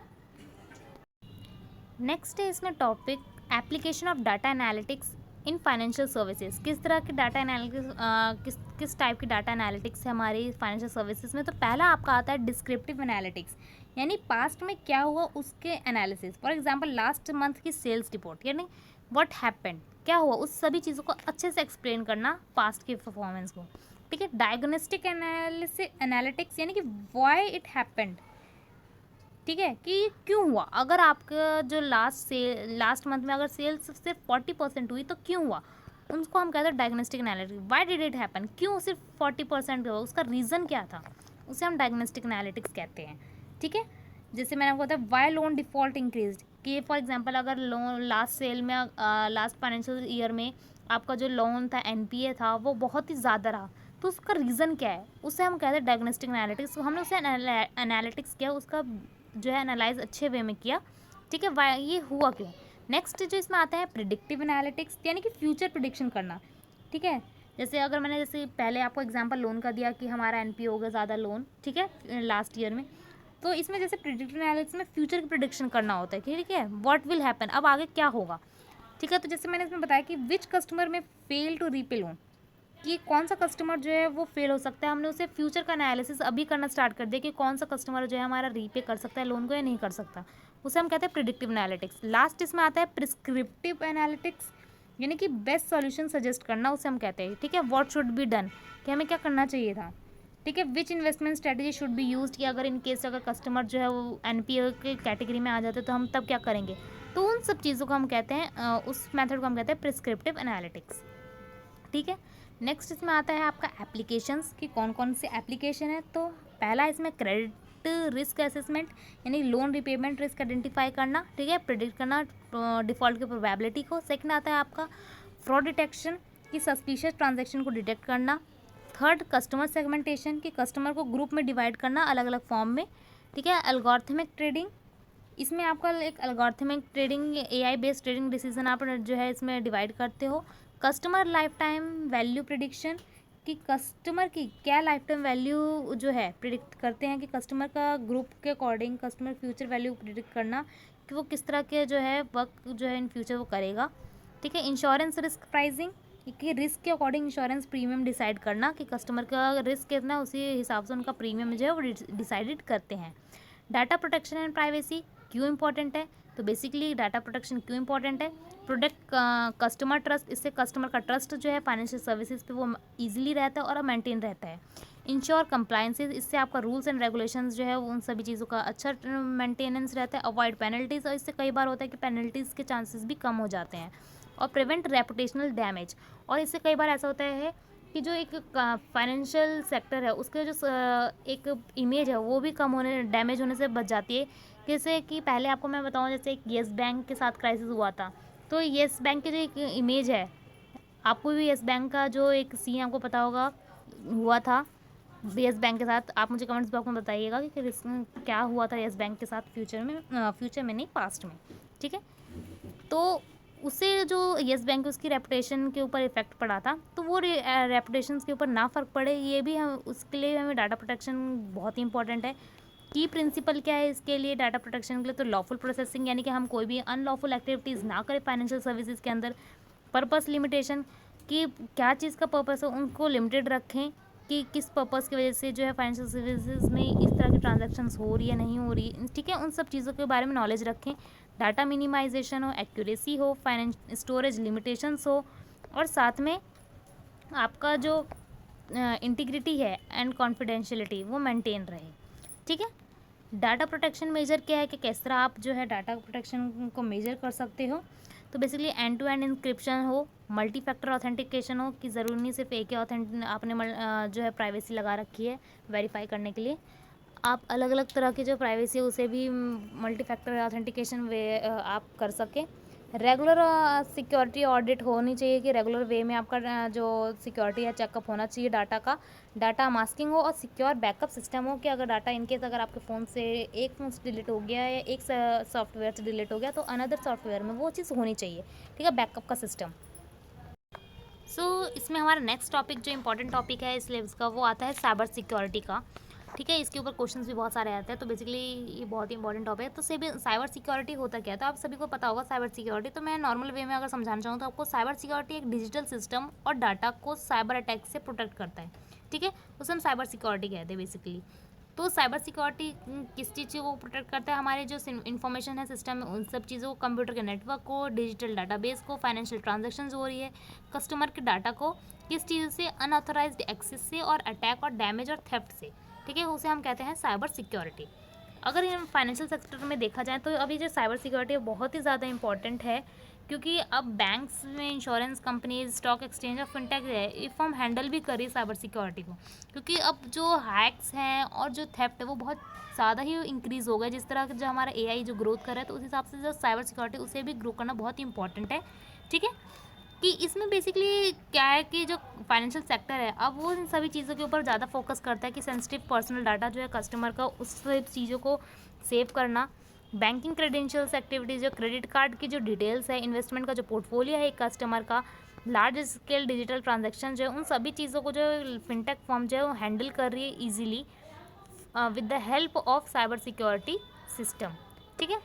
A: नेक्स्ट है इसमें topic application of data analytics in financial services. किस तरह की डाटा एनालिटिक्स, किस टाइप की डाटा एनालिटिक्स है हमारी फाइनेंशियल सर्विसेज में। तो पहला आपका आता है डिस्क्रिप्टिव एनालिटिक्स, यानी पास्ट में क्या हुआ उसके analysis. For example last month की सेल्स रिपोर्ट, यानी व्हाट हैपेंड, क्या हुआ, उस सभी चीज़ों को अच्छे से एक्सप्लेन करना पास्ट की परफॉर्मेंस को। ठीक है, डायग्नोस्टिक एनालिटिक्स, यानी कि व्हाई इट हैपेंड। ठीक है, कि क्यों हुआ, अगर आपका जो लास्ट मंथ में अगर सेल्स सिर्फ 40% हुई तो क्यों हुआ, उनको हम कहते हैं diagnostic analytics. Why did it happen, क्यों सिर्फ 40% हुआ, उसका रीज़न क्या था, उसे हम डायग्नोस्टिक एनालिटिक्स कहते हैं। ठीक है, जैसे मैंने आपको बताया वाई लोन डिफ़ॉल्ट इंक्रीज, कि फॉर एग्जांपल अगर लोन लास्ट सेल में लास्ट फाइनेंशियल ईयर में आपका जो लोन था एनपीए था वो बहुत ही ज़्यादा रहा, तो उसका रीज़न क्या है, उसे हम कहते हैं डायग्नोस्टिक एनालिटिक्स। तो हमने उसे एनालिटिक्स किया, उसका जो है एनालाइज अच्छे वे में किया। ठीक है, वाई ये हुआ क्यों। नेक्स्ट जो इसमें आता है प्रिडिक्टिव एनालिटिक्स, यानी कि फ्यूचर प्रिडिक्शन करना। ठीक है, जैसे अगर मैंने जैसे पहले आपको एग्जांपल लोन का दिया कि हमारा एनपीए होगा ज़्यादा लोन, ठीक है, लास्ट ईयर में, तो इसमें जैसे प्रिडिक्टिव एनालिटिक्स में फ्यूचर की प्रिडिक्शन करना होता है कि ठीक है व्हाट विल हैपन, अब आगे क्या होगा। ठीक है, तो जैसे मैंने इसमें बताया कि विच कस्टमर में फेल टू रीपे लोन, कि कौन सा कस्टमर जो है वो फेल हो सकता है, हमने उसे फ्यूचर का एनालिसिस अभी करना स्टार्ट कर दिया कि कौन सा कस्टमर जो है हमारा रीपे कर सकता है लोन को या नहीं कर सकता, उसे हम कहते हैं प्रिडिक्टिव एनालिटिक्स। लास्ट इसमें आता है प्रिस्क्रिप्टिव एनालिटिक्स, यानी कि बेस्ट सॉल्यूशन सजेस्ट करना, उसे हम कहते हैं। ठीक है, व्हाट शुड बी डन, कि हमें क्या करना चाहिए था। ठीक है, which investment strategy should be used, कि अगर इन केस अगर कस्टमर जो है वो एनपीए के कैटेगरी में आ जाते तो हम तब क्या करेंगे। तो उन सब चीज़ों को हम कहते हैं, उस मेथड को हम कहते हैं प्रिस्क्रिप्टिव एनालिटिक्स। ठीक है, नेक्स्ट इसमें आता है आपका एप्लीकेशंस, कि कौन कौन से एप्लीकेशन है। तो पहला इसमें क्रेडिट रिस्क असेसमेंट, यानी लोन रिपेमेंट रिस्क आइडेंटिफाई करना। ठीक है, प्रिडिक्ट करना डिफ़ॉल्ट की प्रोबेबिलिटी को। सेकंड आता है आपका फ्रॉड डिटेक्शन, कि सस्पिशियस ट्रांजैक्शन को डिटेक्ट करना। थर्ड कस्टमर सेगमेंटेशन, कि कस्टमर को ग्रुप में डिवाइड करना अलग अलग फॉर्म में। ठीक है, एल्गोरिथमिक ट्रेडिंग, इसमें आपका एक algorithmic trading, AI based trading decision आप जो है इसमें डिवाइड करते हो। Customer life time value prediction, कि कस्टमर की क्या लाइफ टाइम वैल्यू जो है प्रिडिक्ट करते हैं, कि कस्टमर का ग्रुप के according customer future value predict करना कि वो किस तरह के जो है वर्क जो है इन फ्यूचर वो करेगा। ठीक है, इंश्योरेंस रिस्क प्राइसिंग, कि रिस्क के अकॉर्डिंग इंश्योरेंस प्रीमियम डिसाइड करना कि कस्टमर का रिस्क कितना है, उसी हिसाब से उनका प्रीमियम जो है वो डिसाइडेड करते हैं। डाटा प्रोटेक्शन एंड प्राइवेसी क्यों इंपॉर्टेंट है? तो बेसिकली डाटा प्रोटेक्शन क्यों इंपॉर्टेंट है? प्रोडक्ट कस्टमर ट्रस्ट, इससे कस्टमर का ट्रस्ट जो है फाइनेंशियल सर्विसेज पे वो ईजिली रहता है और मेंटेन रहता है। इंश्योर कंप्लाइंसेज, इससे आपका रूल्स एंड रेगुलेशंस जो है वो उन सभी चीज़ों का अच्छा मेंटेनेंस रहता है। अवॉइड पेनल्टीज, और इससे कई बार होता है कि पेनल्टीज़ के चांसेस भी कम हो जाते हैं। और प्रिवेंट रेपुटेशनल डैमेज, और इससे कई बार ऐसा होता है कि जो एक फाइनेंशियल सेक्टर है उसके जो एक इमेज है वो भी कम होने, डैमेज होने से बच जाती है। जैसे कि पहले आपको मैं बताऊं, जैसे एक येस बैंक के साथ क्राइसिस हुआ था, तो येस बैंक की जो एक इमेज है, आपको भी येस बैंक का जो एक सीन आपको पता होगा हुआ था येस बैंक के साथ। आप मुझे कमेंट्स बॉक्स में बताइएगा कि क्या हुआ था येस बैंक के साथ फ्यूचर में नहीं, पास्ट में। ठीक है, तो उससे जो येस बैंक है उसकी रेपुटेशन के ऊपर इफेक्ट पड़ा था, तो वो रेपुटेशन के ऊपर ना फ़र्क पड़े, ये भी हम उसके लिए हमें डाटा प्रोटेक्शन बहुत ही इंपॉर्टेंट है। की प्रिंसिपल क्या है इसके लिए, डाटा प्रोटेक्शन के लिए? तो लॉफुल प्रोसेसिंग, यानी कि हम कोई भी अनलॉफुल एक्टिविटीज़ ना करें फाइनेंशियल सर्विसेज के अंदर। पर्पस लिमिटेशन, कि क्या चीज़ का पर्पस है उनको लिमिटेड रखें, कि किस पर्पस की वजह से जो है फाइनेंशियल सर्विसेज में इस तरह की ट्रांजैक्शंस हो रही है नहीं हो रही, ठीक है, उन सब चीज़ों के बारे में नॉलेज रखें। डाटा मिनिमाइजेशन हो, एक्यूरेसी हो, फाइनेंस स्टोरेज लिमिटेशंस हो, और साथ में आपका जो इंटीग्रिटी है एंड कॉन्फिडेंशियलिटी वो मेंटेन रहे। ठीक है, डाटा प्रोटेक्शन मेजर क्या है, कि किस तरह आप जो है डाटा प्रोटेक्शन को मेजर कर सकते हो? तो basically end to end encryption हो, मल्टी फैक्टर ऑथेंटिकेशन हो, कि ज़रूरी नहीं सिर्फ एक ही आपने जो है प्राइवेसी लगा रखी है वेरीफाई करने के लिए, आप अलग अलग तरह की जो प्राइवेसी है उसे भी मल्टी फैक्टर ऑथेंटिकेशन वे आप कर सकें। रेगुलर सिक्योरिटी ऑडिट होनी चाहिए, कि रेगुलर वे में आपका जो सिक्योरिटी है चेकअप होना चाहिए डाटा का। डाटा मास्किंग हो और सिक्योर बैकअप सिस्टम हो, कि अगर डाटा इनकेस अगर आपके फ़ोन से एक फ़ोन से डिलीट हो गया या एक सॉफ्टवेयर से डिलीट हो गया तो अनदर सॉफ्टवेयर में वो चीज़ होनी चाहिए। ठीक है, बैकअप का सिस्टम। इसमें हमारा नेक्स्ट टॉपिक जो इंपॉर्टेंट टॉपिक है इस लेवल्स का वो आता है साइबर सिक्योरिटी का। ठीक है, इसके ऊपर क्वेश्चंस भी बहुत सारे आते हैं, तो बेसिकली ये बहुत ही इंपॉर्टेंट टॉपिक है। तो साइबर सिक्योरिटी होता क्या है, तो आप सभी को पता होगा साइबर सिक्योरिटी। तो मैं नॉर्मल वे में अगर समझाना चाहूँ तो आपको साइबर सिक्योरिटी एक डिजिटल सिस्टम और डाटा को साइबर अटैक से प्रोटेक्ट करता है। ठीक है, उसे हम साइबर सिक्योरिटी कहते हैं बेसिकली। तो साइबर सिक्योरिटी किस चीज़ को प्रोटेक्ट करता है? हमारे जो इन्फॉर्मेशन है सिस्टम में उन सब चीज़ों को, कंप्यूटर के नेटवर्क को, डिजिटल डाटाबेस को, फाइनेंशियल ट्रांजैक्शंस हो रही है, कस्टमर के डाटा को किस चीज़ से, अनऑथराइज्ड एक्सेस से और अटैक और डैमेज और थेफ्ट से। ठीक है, उसे हम कहते हैं साइबर सिक्योरिटी। अगर इन फाइनेंशियल सेक्टर में देखा जाए तो अभी जो साइबर सिक्योरिटी है बहुत ही ज़्यादा इंपॉर्टेंट है, क्योंकि अब बैंक्स में, इंश्योरेंस कंपनीज, स्टॉक एक्सचेंज और फिनटेक है, इफ़ हम हैंडल भी करें साइबर सिक्योरिटी को, क्योंकि अब जो हैक्स हैं और जो थेफ्ट है वो बहुत ज़्यादा ही इंक्रीज़ हो गया। जिस तरह जो हमारा एआई जो ग्रोथ कर रहा है तो उस हिसाब से जो साइबर सिक्योरिटी उसे भी ग्रो करना बहुत ही इंपॉर्टेंट है। ठीक है, कि इसमें बेसिकली क्या है कि जो फाइनेंशियल सेक्टर है अब वो इन सभी चीज़ों के ऊपर ज़्यादा फोकस करता है, कि सेंसिटिव पर्सनल डाटा जो है कस्टमर का, उस सब चीज़ों को सेव करना। बैंकिंग क्रेडेंशियल्स एक्टिविटीज़, जो क्रेडिट कार्ड की जो डिटेल्स है, इन्वेस्टमेंट का जो पोर्टफोलियो है एक कस्टमर का, लार्ज स्केल डिजिटल ट्रांजेक्शन जो है उन सभी चीज़ों को जो फिनटेक फर्म जो है वो हैंडल कर रही है easily with the help of cyber security system. ठीक है,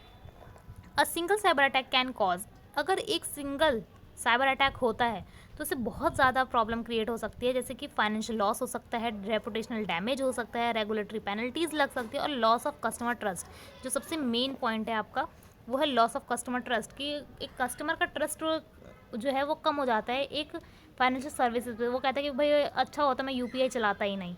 A: a single cyber attack can cause, अगर एक सिंगल साइबर अटैक होता है तो उससे बहुत ज़्यादा प्रॉब्लम क्रिएट हो सकती है, जैसे कि फाइनेंशियल लॉस हो सकता है, रेपुटेशनल डैमेज हो सकता है, रेगुलेटरी पेनल्टीज़ लग सकती है, और लॉस ऑफ कस्टमर ट्रस्ट। जो सबसे मेन पॉइंट है आपका वो है लॉस ऑफ कस्टमर ट्रस्ट, कि एक कस्टमर का ट्रस्ट जो है वो कम हो जाता है एक फाइनेंशियल सर्विसेज पे। वो कहता है कि भाई अच्छा होता मैं यूपीआई चलाता ही नहीं,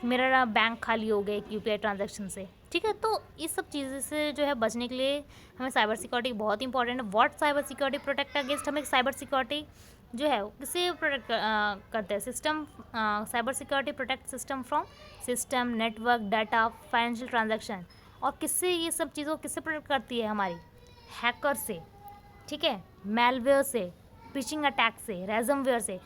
A: मेरा बैंक खाली हो गया एक यूपीआई ट्रांजैक्शन से। ठीक है, तो इस सब चीज़ से जो है बचने के लिए हमें साइबर सिक्योरिटी बहुत इंपॉर्टेंट है। What cyber security protect against, हमें साइबर सिक्योरिटी जो है किसे प्रोटेक्ट करते हैं? System, cyber security protect system from system, network, data, financial transaction. और किससे ये सब चीज़ों किससे प्रोटेक्ट करती है? हमारी हैकर से, ठीक है, मेलवेयर से, फिशिंग अटैक से, रैंसमवेयर से।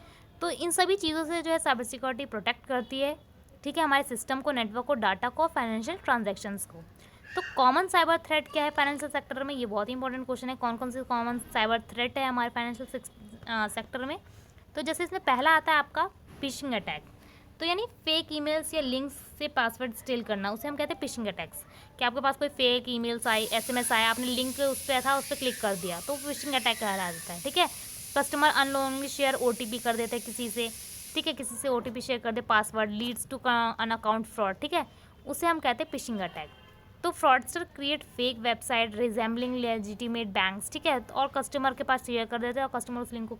A: तो इन सभी चीज़ों से जो है साइबर सिक्योरिटी प्रोटेक्ट करती है। ठीक है, हमारे सिस्टम को, नेटवर्क को, डाटा को, फाइनेंशियल ट्रांजैक्शंस को। तो कॉमन साइबर थ्रेट क्या है फाइनेंशियल सेक्टर में? ये बहुत ही इंपॉर्टेंट क्वेश्चन है। कौन कौन से कॉमन साइबर थ्रेट है हमारे फाइनेंशियल सेक्टर में? तो जैसे इसमें पहला आता है आपका फिशिंग अटैक, तो यानी फेक ईमेल्स या लिंक्स से पासवर्ड स्टील करना, उसे हम कहते हैं फिशिंग अटैक्स। कि आपके पास कोई फेक ईमेल्स आई, एसएमएस आया, आपने लिंक उस पर था, उस पर क्लिक कर दिया, तो फिशिंग अटैक कहा जाता है। ठीक है, कस्टमर अननोइंगली शेयर OTP कर देते हैं किसी से, ठीक है, किसी से OTP शेयर कर दे, password leads to an account fraud, ठीक है, उसे हम कहते हैं फिशिंग अटैक। तो fraudster create fake website resembling legitimate banks, ठीक है, और कस्टमर के पास शेयर कर देते हैं और कस्टमर उस लिंक को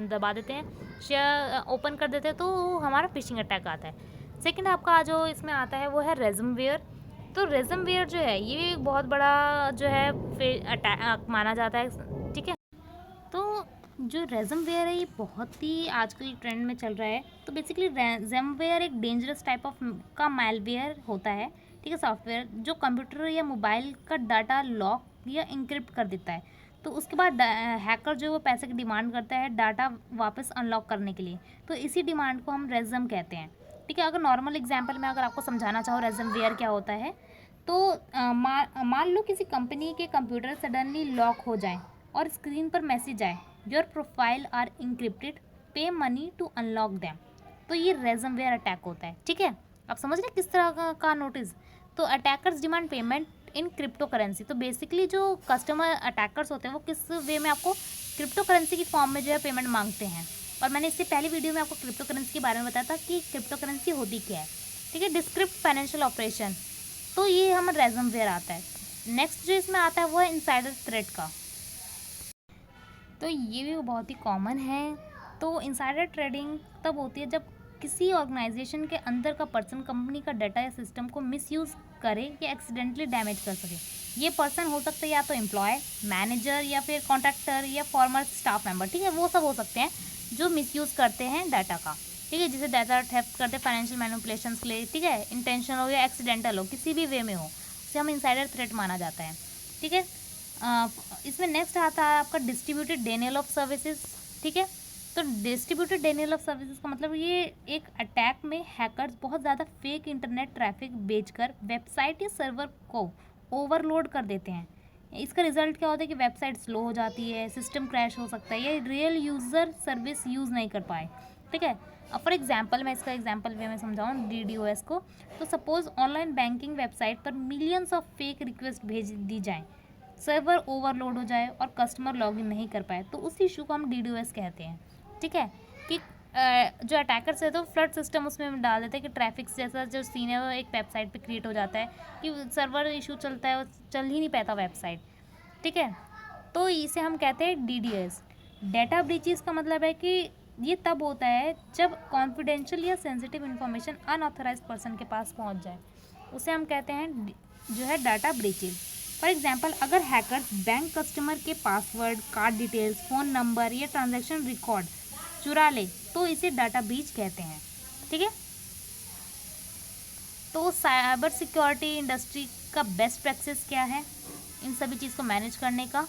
A: दबा देते हैं, शेयर ओपन कर देते हैं, तो हमारा फिशिंग अटैक आता है। सेकंड आपका जो इसमें आता है वो है रेजमवेयर। तो रेजमवेयर जो है ये एक बहुत बड़ा जो है अटैक माना जाता है, ठीक है। तो जो रेजमवेयर है ये बहुत ही आजकल ट्रेंड में चल रहा है। तो बेसिकली रेजमवेयर एक डेंजरस टाइप ऑफ का मैलवेयर होता है, ठीक है, सॉफ्टवेयर जो कंप्यूटर या मोबाइल का डाटा लॉक या इंक्रिप्ट कर देता है। तो उसके बाद हैकर जो है वो पैसे की डिमांड करता है डाटा वापस अनलॉक करने के लिए। तो इसी डिमांड को हम रेजम कहते हैं, ठीक है। अगर नॉर्मल एग्जांपल में अगर आपको समझाना चाहो रेजमवेयर क्या होता है, तो मान लो किसी कंपनी के कंप्यूटर सडनली लॉक हो जाए और स्क्रीन पर मैसेज आए, योर प्रोफाइल आर इंक्रिप्टेड, पे मनी टू अनलॉक दैम। तो ये रेजमवेयर अटैक होता है, ठीक है। आप समझ रहे हैं किस तरह का नोटिस। तो attackers demand payment in crypto currency. तो बेसिकली जो कस्टमर अटैकर्स होते हैं वो किस वे में आपको क्रिप्टो करेंसी की फॉर्म में जो है पेमेंट मांगते हैं। और मैंने इससे पहले वीडियो में आपको क्रिप्टो करेंसी के बारे में बताया था कि क्रिप्टो करेंसी होती क्या है, ठीक है। डिस्क्रिप्ट फाइनेंशियल ऑपरेशन, तो ये हम रेजमवेयर आता है। नेक्स्ट जो इसमें आता है वो है इनसाइडर थ्रेट का। तो ये भी बहुत ही कॉमन है। तो इनसाइडर ट्रेडिंग तब होती है जब किसी ऑर्गेनाइजेशन के अंदर का पर्सन कंपनी का डाटा या सिस्टम को मिसयूज़ करे या एक्सीडेंटली डैमेज कर सके। ये पर्सन हो सकता है या तो एम्प्लॉय, मैनेजर या फिर कॉन्ट्रैक्टर या फॉर्मर स्टाफ मेंबर, ठीक है, वो सब हो सकते हैं जो मिसयूज़ करते हैं डाटा का, ठीक है, जिसे डाटा थेफ्ट करते हैं फाइनेंशियल मैनिपुलेशंस के लिए, ठीक है, इंटेंशन हो या एक्सीडेंटल हो, किसी भी वे में हो, उसे हम इनसाइडर थ्रेट माना जाता है, ठीक है। इसमें नेक्स्ट आता है आपका डिस्ट्रीब्यूटेड डेनियल ऑफ सर्विसेज, ठीक है। तो डिस्ट्रीब्यूटेड डेनियल ऑफ सर्विसेज का मतलब ये एक अटैक में हैकर्स बहुत ज़्यादा फेक इंटरनेट ट्रैफिक बेचकर वेबसाइट या सर्वर को ओवरलोड कर देते हैं। इसका रिजल्ट क्या होता है कि वेबसाइट स्लो हो जाती है, सिस्टम क्रैश हो सकता है, या रियल यूज़र सर्विस यूज़ नहीं कर पाए, ठीक है। फॉर एग्जांपल मैं इसका एग्जांपल वे में समझाऊँ DDoS को। तो सपोज ऑनलाइन बैंकिंग वेबसाइट पर मिलियंस ऑफ फेक रिक्वेस्ट भेज दी जाए, सर्वर ओवरलोड हो जाए और कस्टमर लॉगिन नहीं कर पाए, तो उस इशू को हम DDoS कहते हैं, ठीक है। कि जो अटैकर्स है तो फ्लड सिस्टम उसमें डाल देते हैं कि ट्रैफिक जैसा जो सीन है वो एक वेबसाइट पे क्रिएट हो जाता है कि सर्वर इशू चलता है, वो चल ही नहीं पाता वेबसाइट, ठीक है। तो इसे हम कहते हैं DDoS। डेटा ब्रीचेस का मतलब है कि ये तब होता है जब कॉन्फिडेंशियल या सेंसिटिव इन्फॉर्मेशन अनऑथराइज्ड पर्सन के पास पहुंच जाए, उसे हम कहते हैं जो है डाटा ब्रीचेस। फॉर एग्जांपल अगर हैकर्स बैंक कस्टमर के password, card details, phone number या ट्रांजैक्शन रिकॉर्ड चुरा ले तो इसे डाटा ब्रीच कहते हैं, ठीक है। तो साइबर सिक्योरिटी इंडस्ट्री का बेस्ट प्रैक्टिस क्या है इन सभी चीज़ को मैनेज करने का।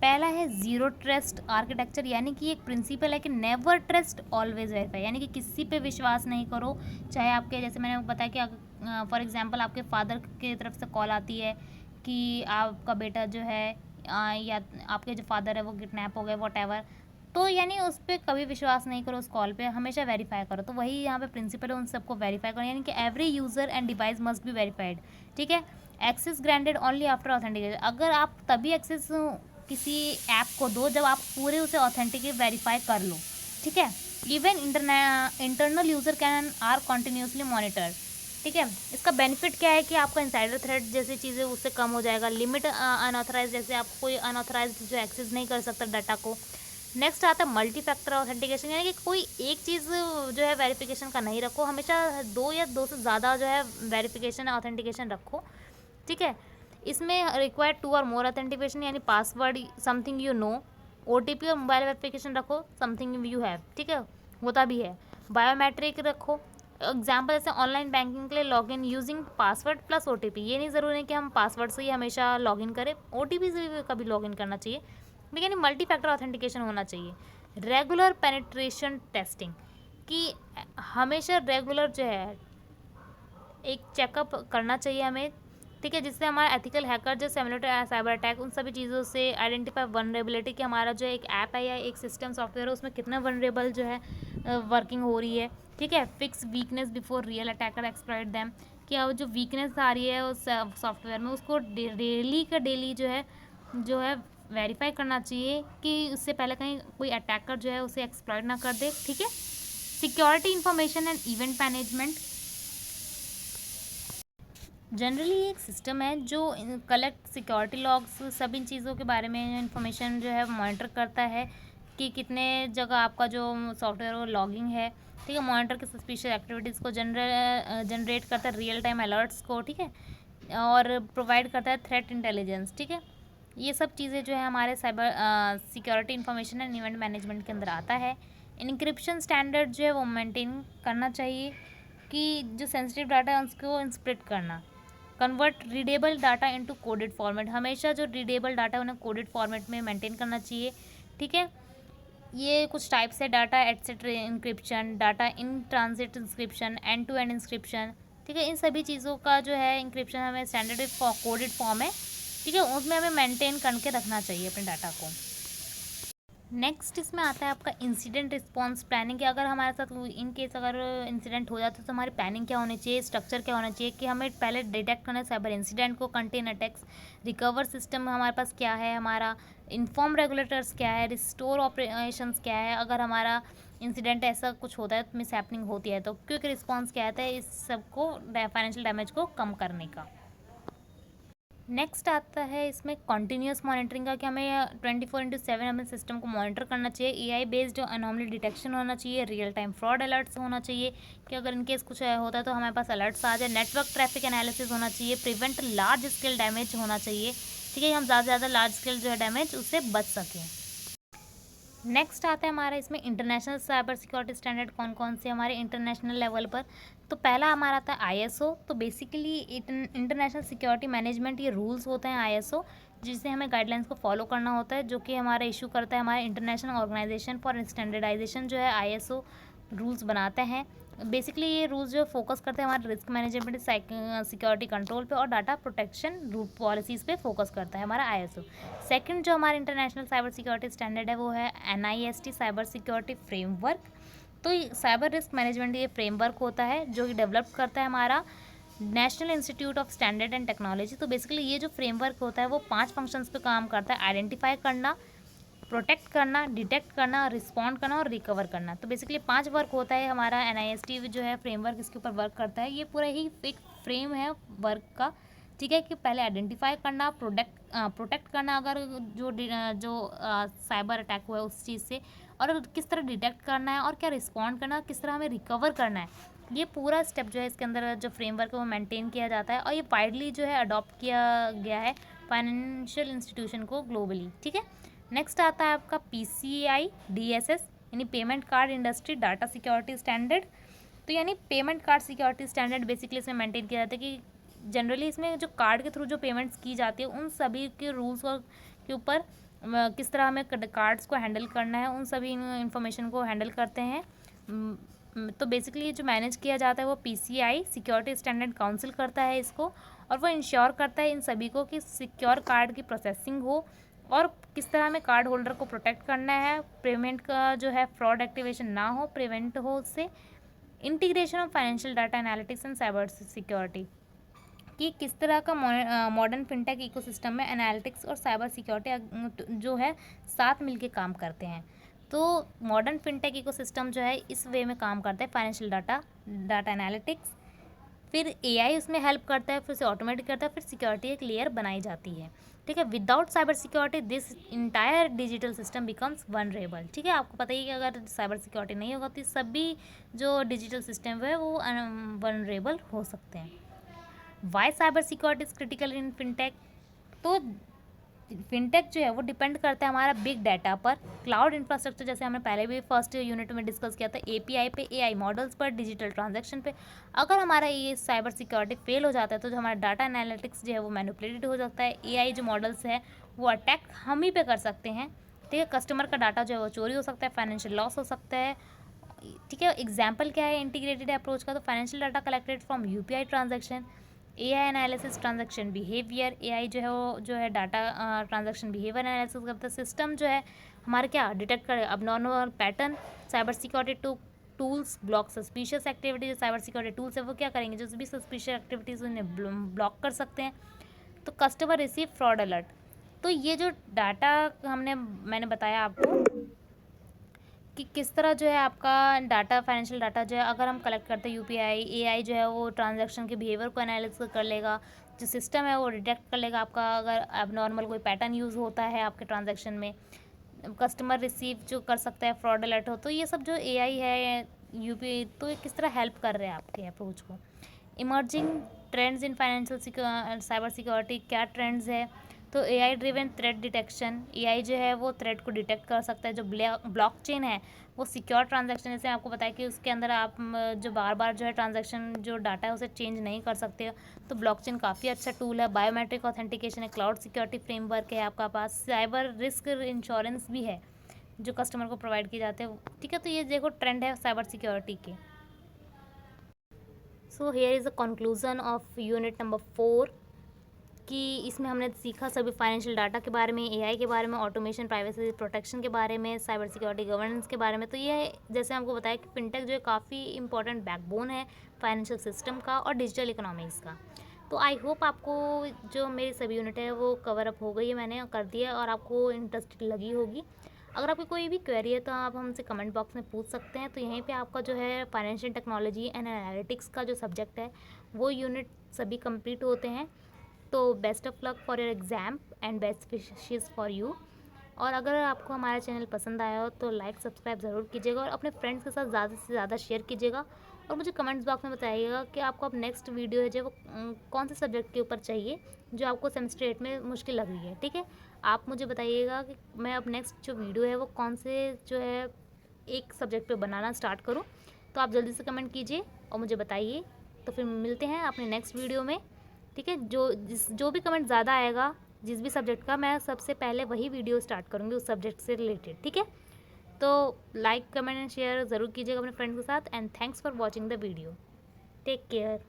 A: पहला है ज़ीरो ट्रस्ट आर्किटेक्चर, यानी कि एक प्रिंसिपल है कि नेवर ट्रस्ट ऑलवेज वेरीफाई, यानी कि किसी पे विश्वास नहीं करो। चाहे आपके, जैसे मैंने बताया कि फॉर एग्जांपल आपके फादर की तरफ से कॉल आती है कि आपका बेटा जो है या आपके जो फादर है वो किडनैप हो गए, वॉटएवर, तो यानी उस पर कभी विश्वास नहीं करो, उस कॉल पे हमेशा वेरीफाई करो। तो वही यहाँ पे प्रिंसिपल है, उन सबको वेरीफाई करो, यानी कि every user and device must be verified, ठीक है। Access granted only after authentication, अगर आप तभी एक्सेस किसी ऐप को दो जब आप पूरे उसे ऑथेंटिकेट वेरीफाई कर लो, ठीक है। Even internal user can are continuously monitor, ठीक है। इसका बेनिफिट क्या है कि आपका इंसाइडर थ्रेट जैसी चीज़ें उससे कम हो जाएगा। लिमिट अनऑथराइज, जैसे आप कोई अनऑथराइज जो एक्सेस नहीं कर सकता डाटा को। नेक्स्ट आता है मल्टी फैक्टर ऑथेंटिकेशन, यानी कि कोई एक चीज़ जो है वेरिफिकेशन का नहीं रखो, हमेशा दो या दो से ज़्यादा जो है वेरिफिकेशन ऑथेंटिकेशन रखो, ठीक है। इसमें रिक्वायर्ड 2 और मोर ऑथेंटिकेशन, यानी password something you know, OTP और मोबाइल वेरिफिकेशन रखो समथिंग यू हैव, ठीक है, होता भी है। बायोमेट्रिक रखो, एग्जाम्पल जैसे ऑनलाइन बैंकिंग के लिए login using password plus OTP, ये नहीं ज़रूरी है कि हम पासवर्ड से ही हमेशा लॉगिन करें, OTP से भी कभी लॉगिन करना चाहिए, लेकिन मल्टी फैक्टर ऑथेंटिकेशन होना चाहिए। रेगुलर पेनिट्रेशन टेस्टिंग, कि हमेशा रेगुलर जो है एक चेकअप करना चाहिए हमें, ठीक है, जिससे हमारा एथिकल हैकर जो सिमुलेटेड साइबर अटैक उन सभी चीज़ों से आइडेंटिफाई वनरेबिलिटी कि हमारा जो एक ऐप है या एक सिस्टम सॉफ्टवेयर है उसमें कितना वनरेबल जो है वर्किंग हो रही है, ठीक है। Fix weakness before real attacker exploit them, कि अब जो वीकनेस आ रही है उस सॉफ्टवेयर में उसको डेली का डेली जो है वेरीफाई करना चाहिए कि उससे पहले कहीं कोई अटैकर जो है उसे एक्सप्लॉइट ना कर दे, ठीक है। Security information and event management generally एक सिस्टम है जो कलेक्ट सिक्योरिटी लॉग्स, सब इन चीज़ों के बारे में इंफॉर्मेशन जो है मॉनिटर करता है कि कितने जगह आपका जो सॉफ्टवेयर वो लॉगिंग है, ठीक है। मॉनिटर के सस्पिशियस एक्टिविटीज़ को जनरेट करता है रियल टाइम अलर्ट्स को, ठीक है, और प्रोवाइड करता है थ्रेट इंटेलिजेंस, ठीक है। ये सब चीज़ें जो है हमारे cyber security information and event management के अंदर आता है। इनक्रिप्शन स्टैंडर्ड जो है वो मेंटेन करना चाहिए कि जो सेंसिटिव डाटा है उसको इंस्प्रिट करना। Convert readable data into coded format, हमेशा जो रीडेबल डाटा है उन्हें कोडेड फॉर्मेट में मेंटेन करना चाहिए, ठीक है। ये कुछ टाइप्स है data etcetera encryption, data in transit inscription, end to end inscription, ठीक है। इन सभी चीज़ों का जो है इंक्रिप्शन हमें स्टैंडर्ड कोडेड फॉर्म है, ठीक है, उसमें हमें मेंटेन करके रखना चाहिए अपने डाटा को। नेक्स्ट इसमें आता है आपका इंसिडेंट रिस्पॉन्स प्लानिंग, कि अगर हमारे साथ इन केस अगर इंसिडेंट हो जाता है तो हमारी प्लानिंग क्या होनी चाहिए, स्ट्रक्चर क्या होना चाहिए, कि हमें पहले डिटेक्ट करना है साइबर इंसिडेंट को, कंटेन अटैक्स, रिकवर सिस्टम हमारे पास क्या है, हमारा इन्फॉर्म रेगुलेटर्स क्या है, रिस्टोर ऑपरेशंस क्या है, अगर हमारा इंसिडेंट ऐसा कुछ होता है, मिस हैपनिंग होती है तो क्विक रिस्पॉन्स क्या आता है, इस सब को फाइनेंशियल डैमेज को कम करने का। नेक्स्ट आता है इसमें कॉन्टीन्यूस मॉनिटरिंग का, कि हमें 24/7 हमें सिस्टम को मॉनिटर करना चाहिए। एआई बेस्ड अनोमली डिटेक्शन होना चाहिए, रियल टाइम फ्रॉड अलर्ट्स होना चाहिए कि अगर इनकेस कुछ होता है तो हमारे पास अलर्ट्स आ जाए। नेटवर्क ट्रैफिक एनालिसिस होना चाहिए, प्रिवेंट लार्ज स्केल डैमेज होना चाहिए, ठीक है, हम ज़्यादा से ज़्यादा लार्ज स्केल जो है डैमेज उससे बच सकें। नेक्स्ट आता है हमारा इसमें इंटरनेशनल साइबर सिक्योरिटी स्टैंडर्ड कौन कौन से हमारे इंटरनेशनल लेवल पर। तो पहला हमारा आता है आईएसओ। तो बेसिकली इंटरनेशनल सिक्योरिटी मैनेजमेंट ये रूल्स होते हैं आईएसओ, जिससे हमें गाइडलाइंस को फॉलो करना होता है, जो कि हमारा इशू करता है हमारा इंटरनेशनल ऑर्गेनाइजेशन फॉर स्टैंडर्डाइजेशन जो है आईएसओ रूल्स बनाते हैं। बेसिकली ये रूल्स जो फोकस करते हैं हमारे रिस्क मैनेजमेंट, सिक्योरिटी कंट्रोल पे और डाटा प्रोटेक्शन रूल पॉलिसीज़ पे फोकस करता है हमारा आईएसओ। सेकंड जो हमारा इंटरनेशनल साइबर सिक्योरिटी स्टैंडर्ड है वो है एनआईएसटी साइबर सिक्योरिटी फ्रेमवर्क। तो साइबर रिस्क मैनेजमेंट ये फ्रेमवर्क होता है जो कि डेवलप करता है हमारा national institute of standard and technology. तो बेसिकली ये जो फ्रेमवर्क होता है वो 5 फंक्शंस पे काम करता है: आइडेंटिफाई करना, प्रोटेक्ट करना, डिटेक्ट करना, रिस्पॉन्ड करना और रिकवर करना। तो बेसिकली 5 वर्क होता है हमारा एनआईएसटी जो है फ्रेमवर्क इसके ऊपर वर्क करता है। ये पूरा ही एक फ्रेम है वर्क का, ठीक है, कि पहले आइडेंटिफाई करना, प्रोटेक्ट करना अगर जो साइबर अटैक हुआ है उस चीज़ से, और किस तरह डिटेक्ट करना है और क्या रिस्पॉन्ड करना है, किस तरह हमें रिकवर करना है। ये पूरा स्टेप जो है इसके अंदर जो फ्रेमवर्क है वो मेंटेन किया जाता है और ये वाइडली जो है अडॉप्ट किया गया है फाइनेंशियल इंस्टीट्यूशन को ग्लोबली, ठीक है। नेक्स्ट आता है आपका पीसीआई डीएसएस यानी payment card industry data security standard. तो यानी payment card security standard basically इसमें मेंटेन किया जाता है कि जनरली इसमें जो कार्ड के थ्रू जो पेमेंट्स की जाती है उन सभी के रूल्स के ऊपर किस तरह हमें कार्ड्स को हैंडल करना है उन सभी इंफॉर्मेशन को हैंडल करते हैं। तो बेसिकली जो मैनेज किया जाता है वो पीसीआई सिक्योरिटी स्टैंडर्ड काउंसिल करता है इसको, और वो इंश्योर करता है इन सभी को कि सिक्योर कार्ड की प्रोसेसिंग हो और किस तरह हमें कार्ड होल्डर को प्रोटेक्ट करना है, पेमेंट का जो है फ्रॉड एक्टिवेशन ना हो, प्रिवेंट हो उससे। Integration of financial data analytics and cyber security, कि किस तरह का मॉडर्न फिनटेक इकोसिस्टम में एनालिटिक्स और साइबर सिक्योरिटी जो है साथ मिलके काम करते हैं। तो मॉडर्न फिनटेक इकोसिस्टम जो है इस वे में काम करता है, फाइनेंशियल डाटा एनालिटिक्स, फिर एआई उसमें हेल्प करता है, फिर उसे ऑटोमेटिक करता है, फिर सिक्योरिटी एक लेयर बनाई जाती है, ठीक है। Without cyber security this entire digital system becomes vulnerable, ठीक है। आपको पता ही है कि अगर साइबर सिक्योरिटी नहीं होगा तो सभी जो डिजिटल सिस्टम है वो वनरेबल हो सकते हैं। Why cyber security is critical in fintech. तो फिनटेक जो है वो डिपेंड करता है हमारा बिग डाटा पर, क्लाउड इंफ्रास्ट्रक्चर, जैसे हमने पहले भी फर्स्ट यूनिट में डिस्कस किया था, एपीआई पे, एआई मॉडल्स पर, डिजिटल ट्रांजैक्शन पे। अगर हमारा ये साइबर सिक्योरिटी फेल हो जाता है तो जो हमारा डाटा एनालिटिक्स जो है वो मैनिपुलेटेड हो जाता है, एआई जो मॉडल्स है वो अटैक हम ही पे कर सकते हैं, ठीक है। कस्टमर का डाटा जो है वो चोरी हो सकता है, फाइनेंशियल लॉस हो सकता है, ठीक है। एग्जाम्पल क्या है इंटीग्रेटेड अप्रोच का, तो financial data collected from UPI transaction, AI analysis transaction behaviour, AI जो है वो जो है डाटा ट्रांजैक्शन बिहेवियर एनालिसिस करता है। सिस्टम जो है हमारे क्या डिटेक्ट करे abnormal pattern, cyber security tools block suspicious activity, जो साइबर सिक्योरिटी टूल्स है वो क्या करेंगे, जो भी सस्पिशियस एक्टिविटीज़ उन्हें ब्लॉक कर सकते हैं। तो कस्टमर रिसीव फ्रॉड अलर्ट, तो ये जो डाटा मैंने बताया आपको कि किस तरह जो है आपका डाटा, फाइनेंशियल डाटा जो है अगर हम कलेक्ट करते हैं यूपीआई, एआई जो है वो ट्रांजैक्शन के बिहेवियर को एनालिसिस कर लेगा, जो सिस्टम है वो डिटेक्ट कर लेगा आपका अगर एबनॉर्मल कोई पैटर्न यूज़ होता है आपके ट्रांजैक्शन में, कस्टमर रिसीव जो कर सकता है फ्रॉड अलर्ट हो। तो ये सब जो एआई है यूपीआई, तो ये किस तरह हेल्प कर रहे हैं आपके अप्रोच को। Emerging trends in financial cyber security, क्या ट्रेंड्स है, तो AI driven threat detection, AI जो है वो थ्रेट को डिटेक्ट कर सकता है। जो ब्लॉकचेन है वो सिक्योर ट्रांजैक्शन, जैसे आपको बताया कि उसके अंदर आप जो बार बार जो है ट्रांजैक्शन जो डाटा है उसे चेंज नहीं कर सकते, तो ब्लॉकचेन काफ़ी अच्छा टूल है। बायोमेट्रिक ऑथेंटिकेशन है, क्लाउड सिक्योरिटी फ्रेमवर्क है आपका पास, साइबर रिस्क इंश्योरेंस भी है जो कस्टमर को प्रोवाइड किए जाते हैं। ठीक है, तो ये देखो ट्रेंड है साइबर सिक्योरिटी के। So here is a conclusion of unit number 4 कि इसमें हमने सीखा सभी फाइनेंशियल डाटा के बारे में, एआई के बारे में, ऑटोमेशन, प्राइवेसी प्रोटेक्शन के बारे में, साइबर सिक्योरिटी गवर्नेंस के बारे में। तो ये जैसे हमको बताया कि फिनटेक जो है काफ़ी इंपॉर्टेंट बैकबोन है फाइनेंशियल सिस्टम का और डिजिटल इकोनॉमिक्स का। तो आई होप आपको जो मेरी सभी यूनिट है वो कवर अप हो गई है, मैंने कर दिया और आपको इंटरेस्टिंग लगी होगी। अगर आपकी कोई भी क्वेरी है तो आप हमसे कमेंट बॉक्स में पूछ सकते हैं। तो यहीं पे आपका जो है फाइनेंशियल टेक्नोलॉजी एंड एनालिटिक्स का जो सब्जेक्ट है वो यूनिट सभी कंप्लीट होते हैं। तो best of luck for your exam and best wishes for you. और अगर आपको हमारा चैनल पसंद आया हो तो लाइक सब्सक्राइब ज़रूर कीजिएगा और अपने फ्रेंड्स के साथ ज़्यादा से ज़्यादा शेयर कीजिएगा। और मुझे कमेंट्स बॉक्स में बताइएगा कि आपको अब नेक्स्ट वीडियो है जो वो कौन से सब्जेक्ट के ऊपर चाहिए जो आपको सेमेस्टर 8 में मुश्किल लग रही है। ठीक है, आप मुझे बताइएगा कि मैं अब नेक्स्ट जो वीडियो है वो कौन से जो है एक सब्जेक्ट पे बनाना स्टार्ट करूँ। तो आप जल्दी से कमेंट कीजिए और मुझे बताइए। तो फिर मिलते हैं अपने नेक्स्ट वीडियो में। ठीक है, जो भी कमेंट ज़्यादा आएगा जिस भी सब्जेक्ट का, मैं सबसे पहले वही वीडियो स्टार्ट करूँगी उस सब्जेक्ट से रिलेटेड। ठीक है, तो लाइक कमेंट एंड शेयर ज़रूर कीजिएगा अपने फ्रेंड्स के साथ। And thanks for watching the video. Take care.